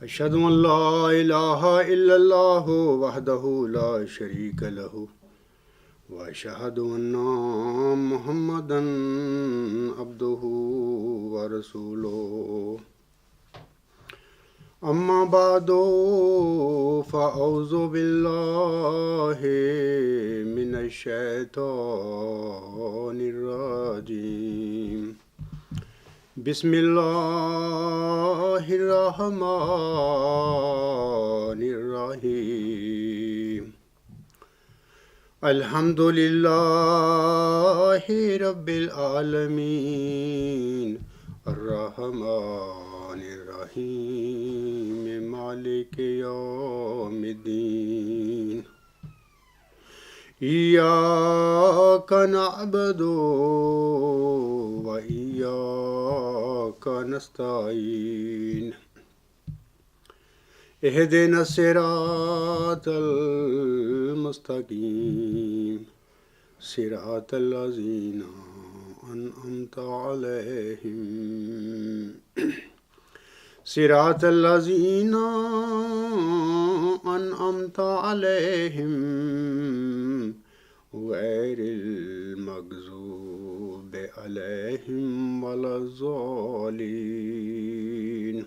أشهد أن لا إله إلا الله وحده لا شريك له وأشهد أن محمدا عبده ورسوله أما بعد فأعوذ بالله من الشيطان الرجيم بسم الله الرحمن الرحيم الحمد لله رب العالمين الرحمن الرحيم مالك يوم الدين إياك نعبد وإياك نستعين اهدنا الصراط المستقيم صراط الذين أنعمت عليهم صراط الذين أنعمت عليهم غير المغضوب عليهم ولا الضالين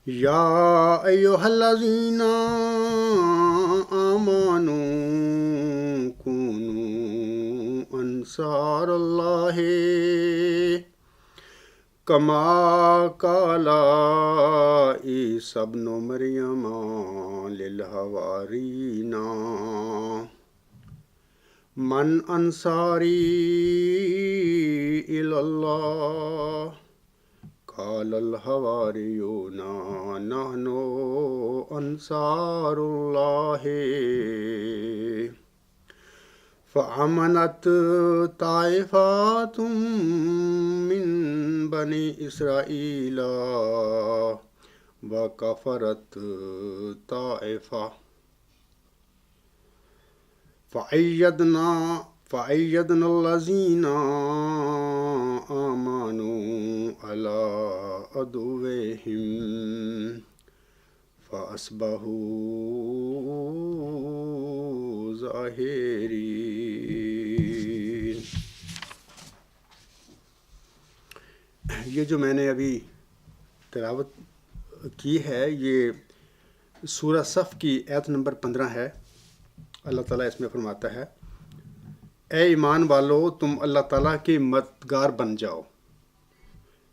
يا أيها الذين آمنوا كونوا أنصار الله كما قال عيسى ابن مريم للحواريين من أنصاري إلى الله قال الحواريون نحن أنصار الله فآمنت طائفة من بني إسرائيل وكفرت طائفة فأيدنا الذين آمنوا على عدوهم فأصبحوا ظاہرین۔ یہ جو میں نے ابھی تلاوت کی ہے یہ سورہ صف کی آیت نمبر 15 ہے۔ اللہ تعالیٰ اس میں فرماتا ہے، اے ایمان والو تم اللہ تعالیٰ کے مددگار بن جاؤ،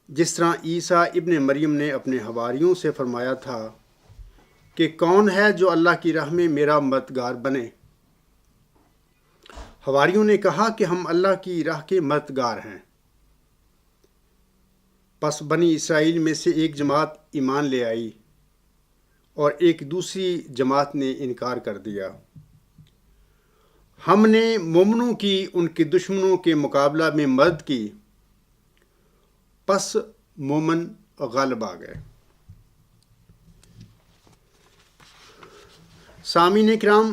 جس طرح عیسیٰ ابن مریم نے اپنے حواریوں سے فرمایا تھا کہ کون ہے جو اللہ کی راہ میں میرا مددگار بنے؟ حواریوں نے کہا کہ ہم اللہ کی راہ کے مددگار ہیں۔ پس بنی اسرائیل میں سے ایک جماعت ایمان لے آئی اور ایک دوسری جماعت نے انکار کر دیا۔ ہم نے مومنوں کی ان کے دشمنوں کے مقابلہ میں مدد کی، پس مومن غالب آ گئے۔ سامعین کرام،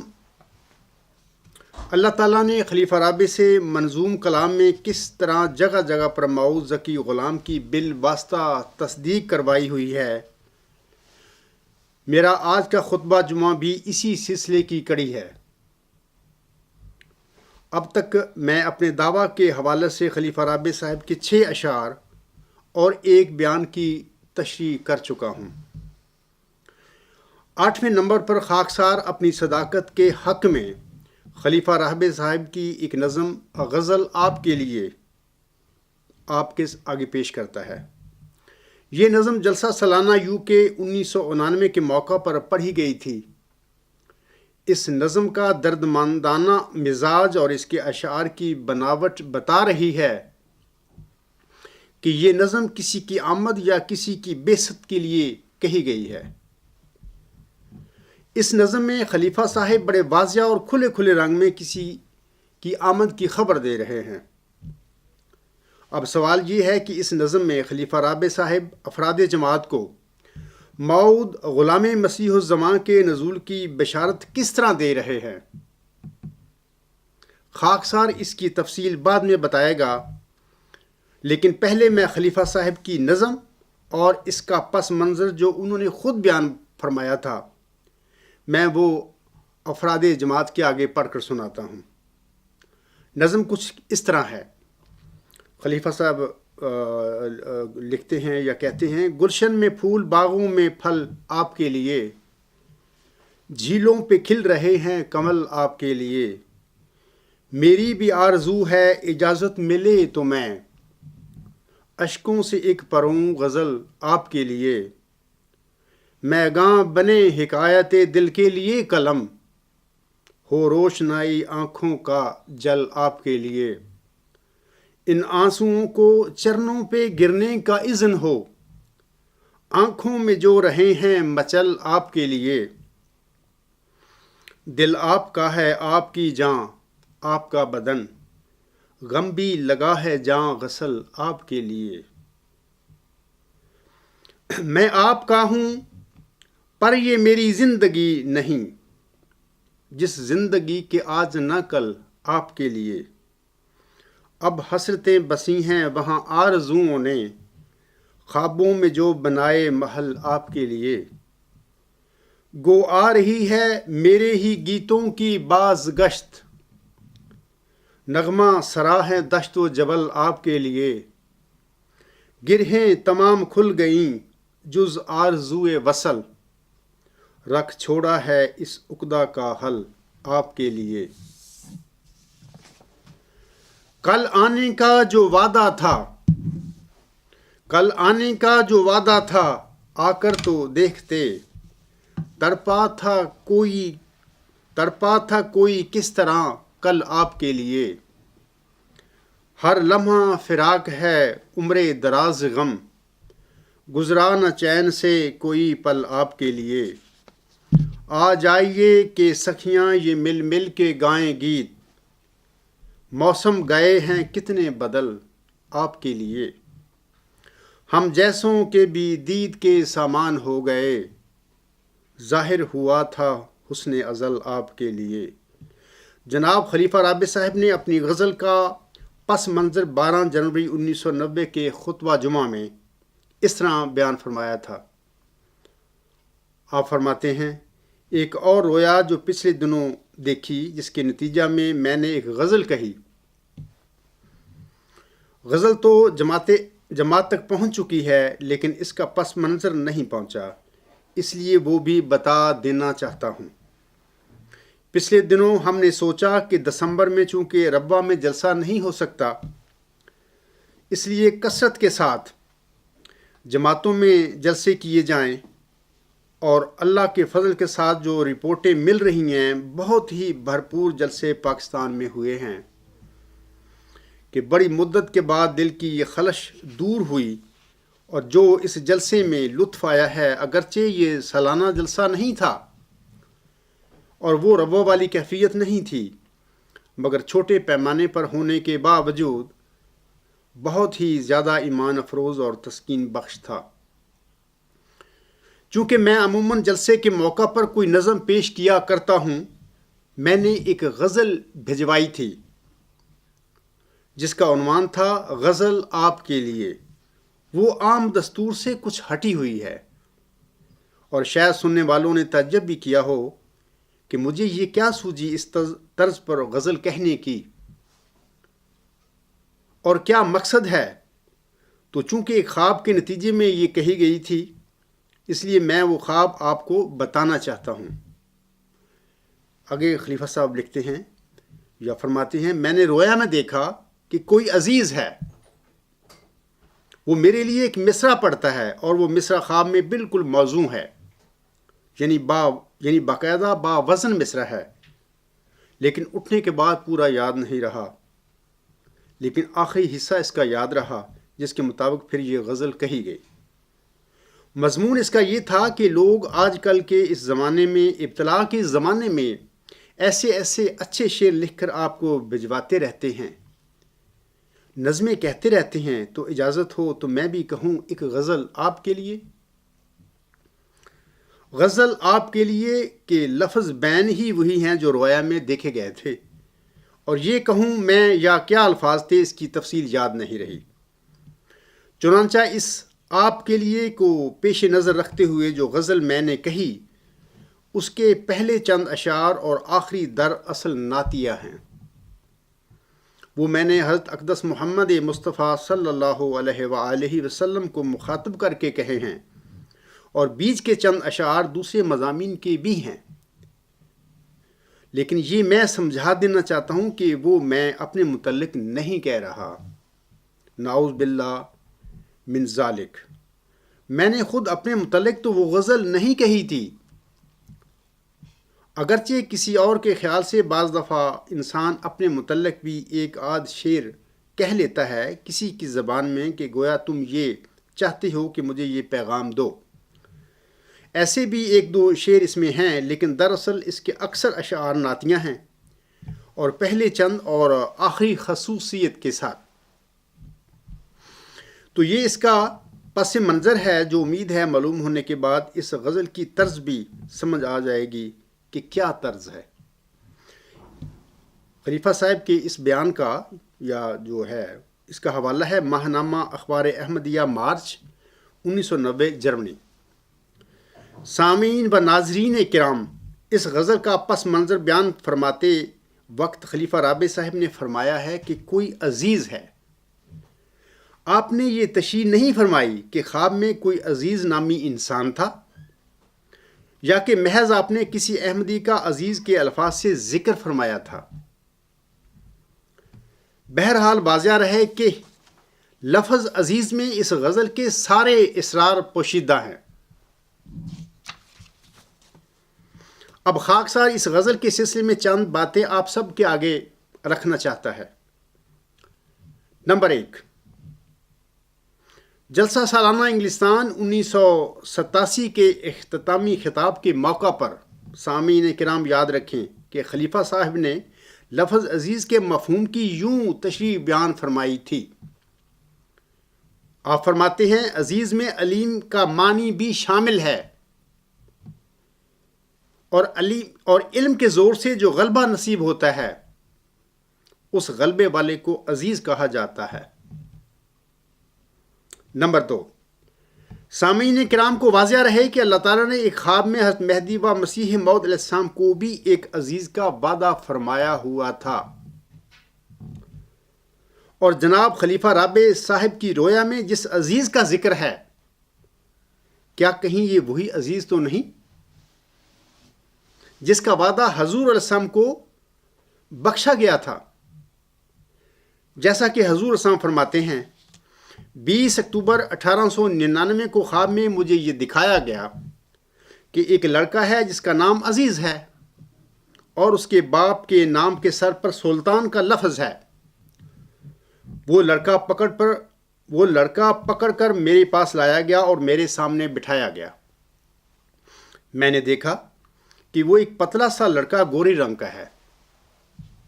اللہ تعالیٰ نے خلیفہ رابع سے منظوم کلام میں کس طرح جگہ جگہ پر موعود ذکی غلام کی بالواسطہ تصدیق کروائی ہوئی ہے، میرا آج کا خطبہ جمعہ بھی اسی سلسلے کی کڑی ہے۔ اب تک میں اپنے دعویٰ کے حوالے سے خلیفہ رابع صاحب کے 6 اشعار اور ایک بیان کی تشریح کر چکا ہوں۔ 8ویں نمبر پر خاکسار اپنی صداقت کے حق میں خلیفہ رابع صاحب کی ایک نظم غزل آپ کے لیے آپ کے آگے پیش کرتا ہے۔ یہ نظم جلسہ سالانہ UK 1999 کے موقع پر پڑھی گئی تھی۔ اس نظم کا دردمندانہ مزاج اور اس کے اشعار کی بناوٹ بتا رہی ہے کہ یہ نظم کسی کی آمد یا کسی کی بعثت کے لیے کہی گئی ہے۔ اس نظم میں خلیفہ صاحب بڑے واضح اور کھلے کھلے رنگ میں کسی کی آمد کی خبر دے رہے ہیں۔ اب سوال یہ ہے کہ اس نظم میں خلیفہ رابع صاحب افراد جماعت کو موعود غلام مسیح الزمان کے نزول کی بشارت کس طرح دے رہے ہیں؟ خاکسار اس کی تفصیل بعد میں بتائے گا، لیکن پہلے میں خلیفہ صاحب کی نظم اور اس کا پس منظر جو انہوں نے خود بیان فرمایا تھا، میں وہ افراد جماعت کے آگے پڑھ کر سناتا ہوں۔ نظم کچھ اس طرح ہے۔ خلیفہ صاحب لکھتے ہیں یا کہتے ہیں: گلشن میں پھول، باغوں میں پھل آپ کے لیے، جھیلوں پہ کھل رہے ہیں کمل آپ کے لیے، میری بھی آرزو ہے اجازت ملے تو میں اشکوں سے ایک پڑھوں غزل آپ کے لیے، میگاں بنے حکایت دل کے لیے قلم، ہو روشنائی آنکھوں کا جل آپ کے لیے، ان آنسوؤں کو چرنوں پہ گرنے کا اذن ہو، آنکھوں میں جو رہے ہیں مچل آپ کے لیے، دل آپ کا ہے آپ کی جاں آپ کا بدن، غم بھی لگا ہے جاں غسل آپ کے لیے، میں آپ کا ہوں پر یہ میری زندگی نہیں، جس زندگی کے آج نہ کل آپ کے لیے، اب حسرتیں بسی ہیں وہاں آرزوؤں نے، خوابوں میں جو بنائے محل آپ کے لیے، گو آ رہی ہے میرے ہی گیتوں کی باز گشت، نغمہ سرا ہے دشت و جبل آپ کے لیے، گرہیں تمام کھل گئیں جز آرزوئے وصل، رکھ چھوڑا ہے اس عقدہ کا حل آپ کے لیے، کل آنے کا جو وعدہ تھا، کل آنے کا جو وعدہ تھا، آ کر تو دیکھتے، تڑپا تھا کوئی کس طرح کل آپ کے لیے، ہر لمحہ فراق ہے عمر دراز غم، گزرا نہ چین سے کوئی پل آپ کے لیے، آ جائیے کہ سکھیاں یہ مل مل کے گائیں گیت، موسم گئے ہیں کتنے بدل آپ کے لیے، ہم جیسوں کے بھی دید کے سامان ہو گئے، ظاہر ہوا تھا حسن ازل آپ کے لیے۔ جناب خلیفہ رابع صاحب نے اپنی غزل کا پس منظر 12 جنوری 1990 کے خطبہ جمعہ میں اس طرح بیان فرمایا تھا۔ آپ فرماتے ہیں: ایک اور رویا جو پچھلے دنوں دیکھی، جس کے نتیجہ میں نے ایک غزل کہی۔ غزل تو جماعت تک پہنچ چکی ہے، لیکن اس کا پس منظر نہیں پہنچا، اس لیے وہ بھی بتا دینا چاہتا ہوں۔ پچھلے دنوں ہم نے سوچا کہ دسمبر میں چونکہ ربوہ میں جلسہ نہیں ہو سکتا، اس لیے کثرت کے ساتھ جماعتوں میں جلسے کیے جائیں، اور اللہ کے فضل کے ساتھ جو رپورٹیں مل رہی ہیں، بہت ہی بھرپور جلسے پاکستان میں ہوئے ہیں کہ بڑی مدت کے بعد دل کی یہ خلش دور ہوئی، اور جو اس جلسے میں لطف آیا ہے، اگرچہ یہ سالانہ جلسہ نہیں تھا اور وہ ربوہ والی کیفیت نہیں تھی، مگر چھوٹے پیمانے پر ہونے کے باوجود بہت ہی زیادہ ایمان افروز اور تسکین بخش تھا۔ چونکہ میں عموماً جلسے کے موقع پر کوئی نظم پیش کیا کرتا ہوں، میں نے ایک غزل بھجوائی تھی جس کا عنوان تھا غزل آپ کے لیے۔ وہ عام دستور سے کچھ ہٹی ہوئی ہے، اور شاید سننے والوں نے تعجب بھی کیا ہو کہ مجھے یہ کیا سوجی اس طرز پر غزل کہنے کی، اور کیا مقصد ہے۔ تو چونکہ ایک خواب کے نتیجے میں یہ کہی گئی تھی، اس لیے میں وہ خواب آپ کو بتانا چاہتا ہوں۔ آگے خلیفہ صاحب لکھتے ہیں یا فرماتے ہیں: میں نے رویا میں دیکھا کہ کوئی عزیز ہے، وہ میرے لیے ایک مصرع پڑھتا ہے، اور وہ مصرع خواب میں بالکل موزوں ہے، یعنی باقاعدہ با وزن مصرع ہے، لیکن اٹھنے کے بعد پورا یاد نہیں رہا، لیکن آخری حصہ اس کا یاد رہا، جس کے مطابق پھر یہ غزل کہی گئی۔ مضمون اس کا یہ تھا کہ لوگ آج کل کے اس زمانے میں، ابتلا کے زمانے میں، ایسے اچھے شعر لکھ کر آپ کو بھجواتے رہتے ہیں، نظمیں کہتے رہتے ہیں، تو اجازت ہو تو میں بھی کہوں ایک غزل آپ کے لیے۔ غزل آپ کے لیے کہ لفظ بین ہی وہی ہیں جو رویا میں دیکھے گئے تھے، اور یہ کہوں میں یا کیا الفاظ تھے، اس کی تفصیل یاد نہیں رہی۔ چنانچہ اس آپ کے لیے کو پیش نظر رکھتے ہوئے جو غزل میں نے کہی اس کے پہلے چند اشعار اور آخری در اصل نعتیہ ہیں۔ وہ میں نے حضرت اقدس محمد مصطفیٰ صلی اللہ علیہ وآلہ وسلم کو مخاطب کر کے کہے ہیں، اور بیچ کے چند اشعار دوسرے مضامین کے بھی ہیں، لیکن یہ میں سمجھا دینا چاہتا ہوں کہ وہ میں اپنے متعلق نہیں کہہ رہا، نعوذ باللہ من ذالک۔ میں نے خود اپنے متعلق تو وہ غزل نہیں کہی تھی، اگرچہ کسی اور کے خیال سے بعض دفعہ انسان اپنے متعلق بھی ایک آدھ شعر کہہ لیتا ہے کسی کی زبان میں کہ گویا تم یہ چاہتے ہو کہ مجھے یہ پیغام دو۔ ایسے بھی ایک دو شعر اس میں ہیں، لیکن دراصل اس کے اکثر اشعار نعتیہ ہیں، اور پہلے چند اور آخری خصوصیت کے ساتھ۔ تو یہ اس کا پس منظر ہے، جو امید ہے معلوم ہونے کے بعد اس غزل کی طرز بھی سمجھ آ جائے گی کہ کیا طرز ہے۔ خلیفہ صاحب کے اس بیان کا یا جو ہے اس کا حوالہ ہے ماہنامہ اخبار احمدیہ مارچ 1990 جرمنی۔ سامعین و ناظرین کرام، اس غزل کا پس منظر بیان فرماتے وقت خلیفہ رابع صاحب نے فرمایا ہے کہ کوئی عزیز ہے۔ آپ نے یہ تشریح نہیں فرمائی کہ خواب میں کوئی عزیز نامی انسان تھا، یا کہ محض آپ نے کسی احمدی کا عزیز کے الفاظ سے ذکر فرمایا تھا۔ بہرحال واضح رہے کہ لفظ عزیز میں اس غزل کے سارے اسرار پوشیدہ ہیں۔ اب خاکسار اس غزل کے سلسلے میں چند باتیں آپ سب کے آگے رکھنا چاہتا ہے۔ نمبر 1، جلسہ سالانہ انگلستان 1987 کے اختتامی خطاب کے موقع پر سامعین کرام یاد رکھیں کہ خلیفہ صاحب نے لفظ عزیز کے مفہوم کی یوں تشریح بیان فرمائی تھی۔ آپ فرماتے ہیں عزیز میں علیم کا معنی بھی شامل ہے، اور علم کے زور سے جو غلبہ نصیب ہوتا ہے اس غلبے والے کو عزیز کہا جاتا ہے۔ نمبر 2، سامعین کرام کو واضح رہے کہ اللہ تعالیٰ نے ایک خواب میں حضرت مہدی و مسیح موعود علیہ السلام کو بھی ایک عزیز کا وعدہ فرمایا ہوا تھا، اور جناب خلیفہ رابع صاحب کی رویا میں جس عزیز کا ذکر ہے، کیا کہیں یہ وہی عزیز تو نہیں جس کا وعدہ حضور علیہ السلام کو بخشا گیا تھا؟ جیسا کہ حضور علیہ السلام فرماتے ہیں، 20 اکتوبر 1899 کو خواب میں مجھے یہ دکھایا گیا کہ ایک لڑکا ہے جس کا نام عزیز ہے، اور اس کے باپ کے نام کے سر پر سلطان کا لفظ ہے۔ وہ لڑکا پکڑ کر میرے پاس لایا گیا اور میرے سامنے بٹھایا گیا۔ میں نے دیکھا کہ وہ ایک پتلا سا لڑکا گورے رنگ کا ہے۔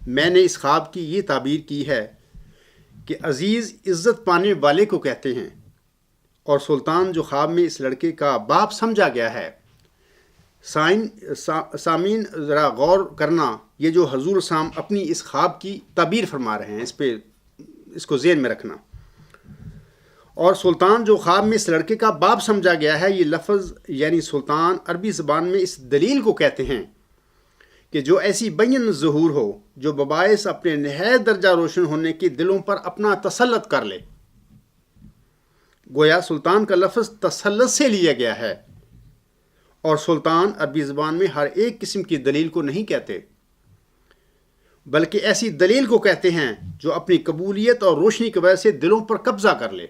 میں نے اس خواب کی یہ تعبیر کی ہے کہ عزیز عزت پانے والے کو کہتے ہیں، اور سلطان جو خواب میں اس لڑکے کا باپ سمجھا گیا ہے۔ سامعین ذرا غور کرنا، یہ جو حضور صاحب اپنی اس خواب کی تعبیر فرما رہے ہیں، اس کو ذہن میں رکھنا۔ اور سلطان جو خواب میں اس لڑکے کا باپ سمجھا گیا ہے، یہ لفظ یعنی سلطان عربی زبان میں اس دلیل کو کہتے ہیں کہ جو ایسی بین ظہور ہو جو بباعث اپنے نہایت درجہ روشن ہونے کے دلوں پر اپنا تسلط کر لے۔ گویا سلطان کا لفظ تسلط سے لیا گیا ہے، اور سلطان عربی زبان میں ہر ایک قسم کی دلیل کو نہیں کہتے، بلکہ ایسی دلیل کو کہتے ہیں جو اپنی قبولیت اور روشنی کی وجہ سے دلوں پر قبضہ کر لے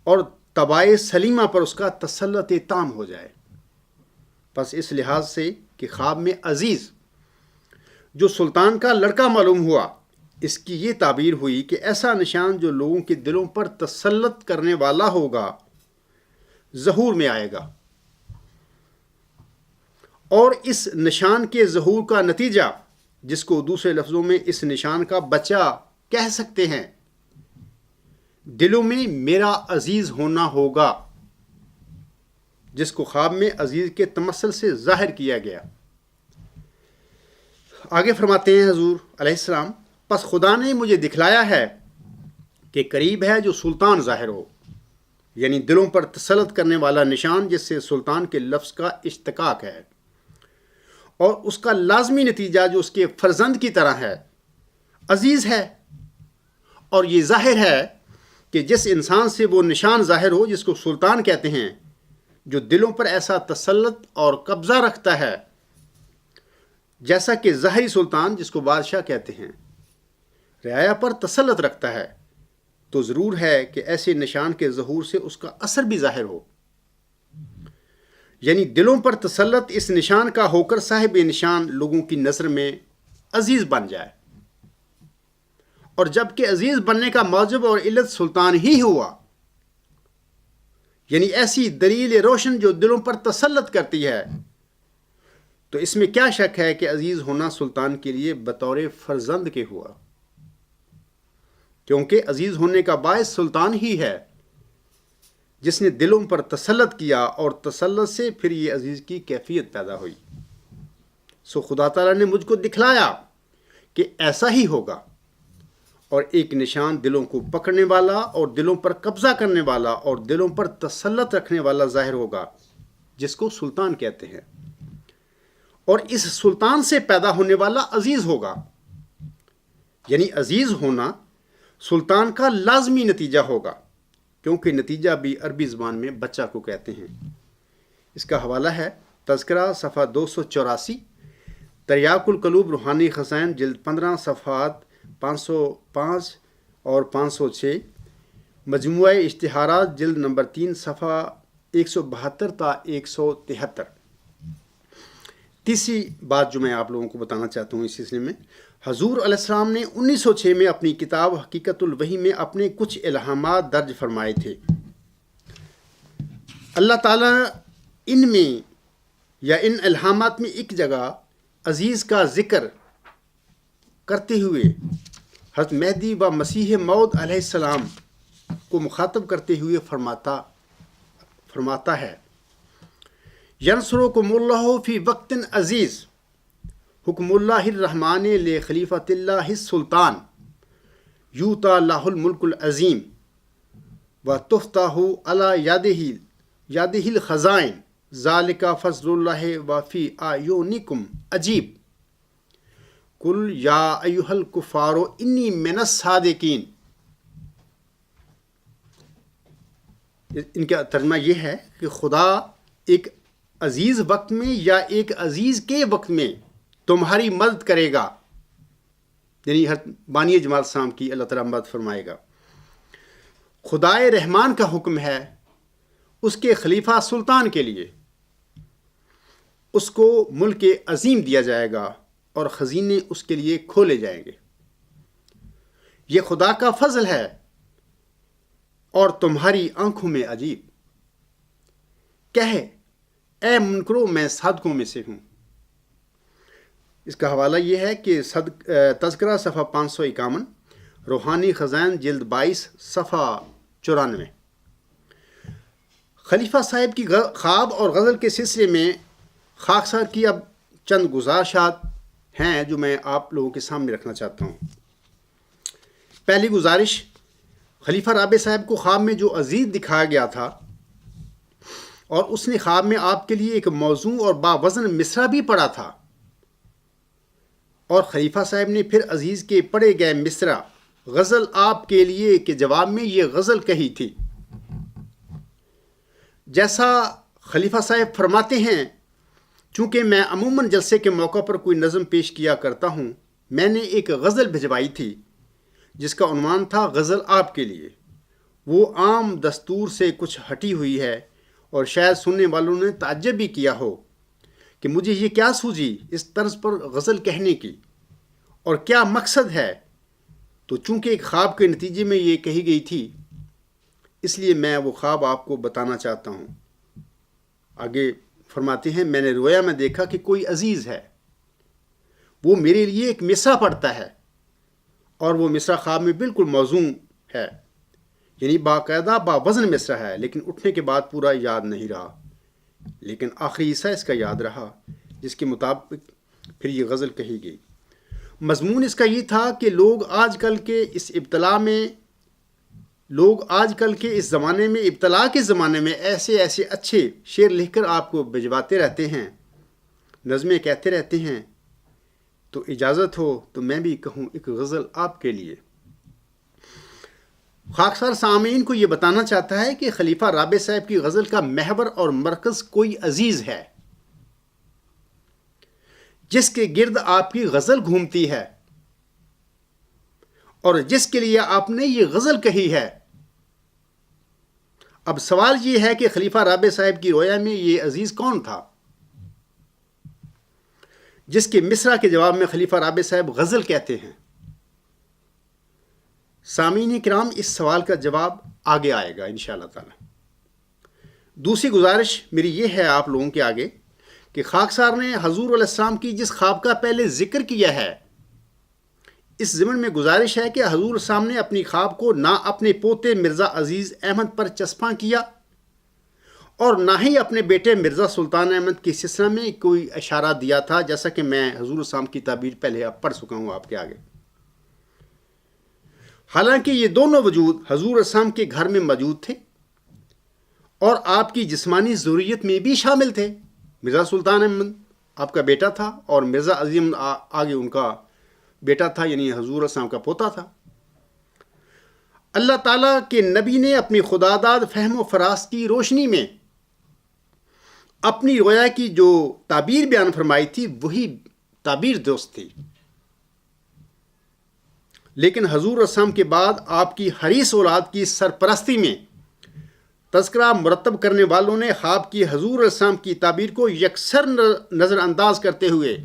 اور طبائع سلیمہ پر اس کا تسلط تام ہو جائے۔ پس اس لحاظ سے کہ خواب میں عزیز جو سلطان کا لڑکا معلوم ہوا، اس کی یہ تعبیر ہوئی کہ ایسا نشان جو لوگوں کے دلوں پر تسلط کرنے والا ہوگا ظہور میں آئے گا، اور اس نشان کے ظہور کا نتیجہ، جس کو دوسرے لفظوں میں اس نشان کا بچہ کہہ سکتے ہیں، دلوں میں میرا عزیز ہونا ہوگا، جس کو خواب میں عزیز کے تمثل سے ظاہر کیا گیا۔ آگے فرماتے ہیں حضور علیہ السلام، پس خدا نے مجھے دکھلایا ہے کہ قریب ہے جو سلطان ظاہر ہو، یعنی دلوں پر تسلط کرنے والا نشان، جس سے سلطان کے لفظ کا اشتقاق ہے، اور اس کا لازمی نتیجہ جو اس کے فرزند کی طرح ہے، عزیز ہے۔ اور یہ ظاہر ہے کہ جس انسان سے وہ نشان ظاہر ہو جس کو سلطان کہتے ہیں، جو دلوں پر ایسا تسلط اور قبضہ رکھتا ہے جیسا کہ ظاہری سلطان جس کو بادشاہ کہتے ہیں رعایا پر تسلط رکھتا ہے، تو ضرور ہے کہ ایسے نشان کے ظہور سے اس کا اثر بھی ظاہر ہو، یعنی دلوں پر تسلط اس نشان کا ہو کر صاحب نشان لوگوں کی نظر میں عزیز بن جائے۔ اور جب کہ عزیز بننے کا موجب اور علت سلطان ہی ہوا، یعنی ایسی دلیل روشن جو دلوں پر تسلط کرتی ہے، تو اس میں کیا شک ہے کہ عزیز ہونا سلطان کے لیے بطور فرزند کے ہوا، کیونکہ عزیز ہونے کا باعث سلطان ہی ہے جس نے دلوں پر تسلط کیا، اور تسلط سے پھر یہ عزیز کی کیفیت پیدا ہوئی۔ سو خدا تعالیٰ نے مجھ کو دکھلایا کہ ایسا ہی ہوگا، اور ایک نشان دلوں کو پکڑنے والا اور دلوں پر قبضہ کرنے والا اور دلوں پر تسلط رکھنے والا ظاہر ہوگا، جس کو سلطان کہتے ہیں، اور اس سلطان سے پیدا ہونے والا عزیز ہوگا۔ یعنی عزیز ہونا سلطان کا لازمی نتیجہ ہوگا، کیونکہ نتیجہ بھی عربی زبان میں بچہ کو کہتے ہیں۔ اس کا حوالہ ہے تذکرہ صفحہ 284، تریاق القلوب روحانی خزائن جلد 15 صفحات 505 اور 506، مجموعہ اشتہارات جلد نمبر 3 صفحہ 172 تا 173۔ تیسری بات جو میں آپ لوگوں کو بتانا چاہتا ہوں اس سلسلے میں، حضور علیہ السلام نے 1906 میں اپنی کتاب حقیقت الوحی میں اپنے کچھ الہامات درج فرمائے تھے۔ اللہ تعالیٰ ان میں یا ان الہامات میں ایک جگہ عزیز کا ذکر کرتے ہوئے حضرت مہدی و مسیح موعود علیہ السلام کو مخاطب کرتے ہوئے فرماتا ہے، ینصرکم اللہ فی وقت عزیز، حکم اللہ الرحمن لخلیفۃ اللہ السلطان، یوتا لاہ الملک العظیم و تفتح علی یادہ الخزائن، ذالک فضل اللہ و فی اعینکم عجیب، قل یا ایھا الکفار انی من الصادقین۔ ان کا ترجمہ یہ ہے کہ خدا ایک عزیز وقت میں یا ایک عزیز کے وقت میں تمہاری مدد کرے گا، یعنی بانی جماعت السلام کی اللہ تعالیٰ مدد فرمائے گا۔ خدائے رحمان کا حکم ہے اس کے خلیفہ سلطان کے لیے، اس کو ملک عظیم دیا جائے گا اور خزینے اس کے لیے کھولے جائیں گے۔ یہ خدا کا فضل ہے اور تمہاری آنکھوں میں عجیب۔ کہے اے منکرو میں صادقوں میں سے ہوں۔ اس کا حوالہ یہ ہے کہ تذکرہ صفحہ 551، روحانی خزائن جلد 22 صفحہ 94۔ خلیفہ صاحب کی خواب اور غزل کے سلسلے میں خاکسار کی اب چند گزارشات ہیں جو میں آپ لوگوں کے سامنے رکھنا چاہتا ہوں۔ پہلی گزارش، خلیفہ رابع صاحب کو خواب میں جو عزیز دکھایا گیا تھا، اور اس نے خواب میں آپ کے لیے ایک موزوں اور باوزن مصرع بھی پڑھا تھا، اور خلیفہ صاحب نے پھر عزیز کے پڑھے گئے مصرع غزل آپ کے لیے کے جواب میں یہ غزل کہی تھی۔ جیسا خلیفہ صاحب فرماتے ہیں، چونکہ میں عموماً جلسے کے موقع پر کوئی نظم پیش کیا کرتا ہوں، میں نے ایک غزل بھجوائی تھی جس کا عنوان تھا غزل آپ کے لیے۔ وہ عام دستور سے کچھ ہٹی ہوئی ہے، اور شاید سننے والوں نے تعجب بھی کیا ہو کہ مجھے یہ کیا سوجی اس طرز پر غزل کہنے کی، اور کیا مقصد ہے۔ تو چونکہ ایک خواب کے نتیجے میں یہ کہی گئی تھی، اس لیے میں وہ خواب آپ کو بتانا چاہتا ہوں۔ آگے فرماتے ہیں، میں نے رویا میں دیکھا کہ کوئی عزیز ہے، وہ میرے لیے ایک مصرع پڑھتا ہے، اور وہ مصرع خواب میں بالکل موزوں ہے، یعنی باقاعدہ باوزن مصرع ہے، لیکن اٹھنے کے بعد پورا یاد نہیں رہا، لیکن آخری حصہ اس کا یاد رہا، جس کے مطابق پھر یہ غزل کہی گئی۔ مضمون اس کا یہ تھا کہ لوگ آج کل کے اس ابتلا میں لوگ آج کل کے اس زمانے میں، ابتلا کے زمانے میں، ایسے ایسے اچھے شعر لکھ کر آپ کو بھجواتے رہتے ہیں، نظمیں کہتے رہتے ہیں، تو اجازت ہو تو میں بھی کہوں ایک غزل آپ کے لیے۔ خاکسار سامعین کو یہ بتانا چاہتا ہے کہ خلیفہ رابع صاحب کی غزل کا محور اور مرکز کوئی عزیز ہے جس کے گرد آپ کی غزل گھومتی ہے اور جس کے لیے آپ نے یہ غزل کہی ہے۔ اب سوال یہ ہے کہ خلیفہ رابع صاحب کی رویا میں یہ عزیز کون تھا جس کے مصرع کے جواب میں خلیفہ رابع صاحب غزل کہتے ہیں؟ سامعین کرام، اس سوال کا جواب آگے آئے گا انشاءاللہ تعالی۔ دوسری گزارش میری یہ ہے آپ لوگوں کے آگے کہ خاکسار نے حضور علیہ السلام کی جس خواب کا پہلے ذکر کیا ہے، اس ضمن میں گزارش ہے کہ حضور السلام نے اپنی خواب کو نہ اپنے پوتے مرزا عزیز احمد پر چسپاں کیا اور نہ ہی اپنے بیٹے مرزا سلطان احمد کے سلسلے میں کوئی اشارہ دیا تھا، جیسا کہ میں حضور السلام کی تعبیر پہلے پڑھ چکا ہوں آپ کے آگے۔ حالانکہ یہ دونوں وجود حضور السلام کے گھر میں موجود تھے اور آپ کی جسمانی ضروریت میں بھی شامل تھے۔ مرزا سلطان احمد آپ کا بیٹا تھا اور مرزا عظیم آگے ان کا بیٹا تھا، یعنی حضور السلام کا پوتا تھا۔ اللہ تعالیٰ کے نبی نے اپنی خداداد فہم و فراست کی روشنی میں اپنی رویا کی جو تعبیر بیان فرمائی تھی وہی تعبیر درست تھی، لیکن حضور السلام کے بعد آپ کی حریص اولاد کی سرپرستی میں تذکرہ مرتب کرنے والوں نے خواب کی حضور السلام کی تعبیر کو یکسر نظر انداز کرتے ہوئے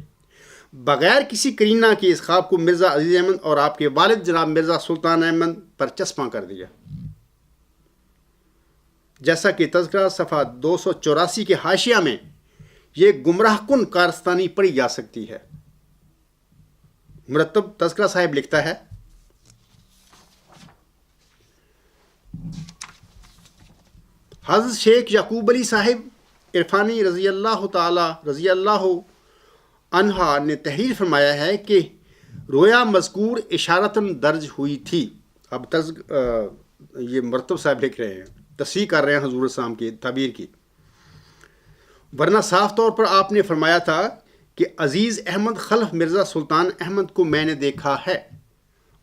بغیر کسی کرینہ کے اس خواب کو مرزا عزیز احمد اور آپ کے والد جناب مرزا سلطان احمد پر چسپاں کر دیا، جیسا کہ تذکرہ صفحہ 284 کے حاشیہ میں یہ گمراہ کن کارستانی پڑھی جا سکتی ہے۔ مرتب تذکرہ صاحب لکھتا ہے، حضرت شیخ یعقوب علی صاحب عرفانی رضی اللہ عنہ نے تحریر فرمایا ہے کہ رویا مذکور اشارتاً درج ہوئی تھی۔ اب یہ مرتب صاحب لکھ رہے ہیں، تصحیح کر رہے ہیں حضور السلام کی تعبیر کی، ورنہ صاف طور پر آپ نے فرمایا تھا کہ عزیز احمد خلف مرزا سلطان احمد کو میں نے دیکھا ہے۔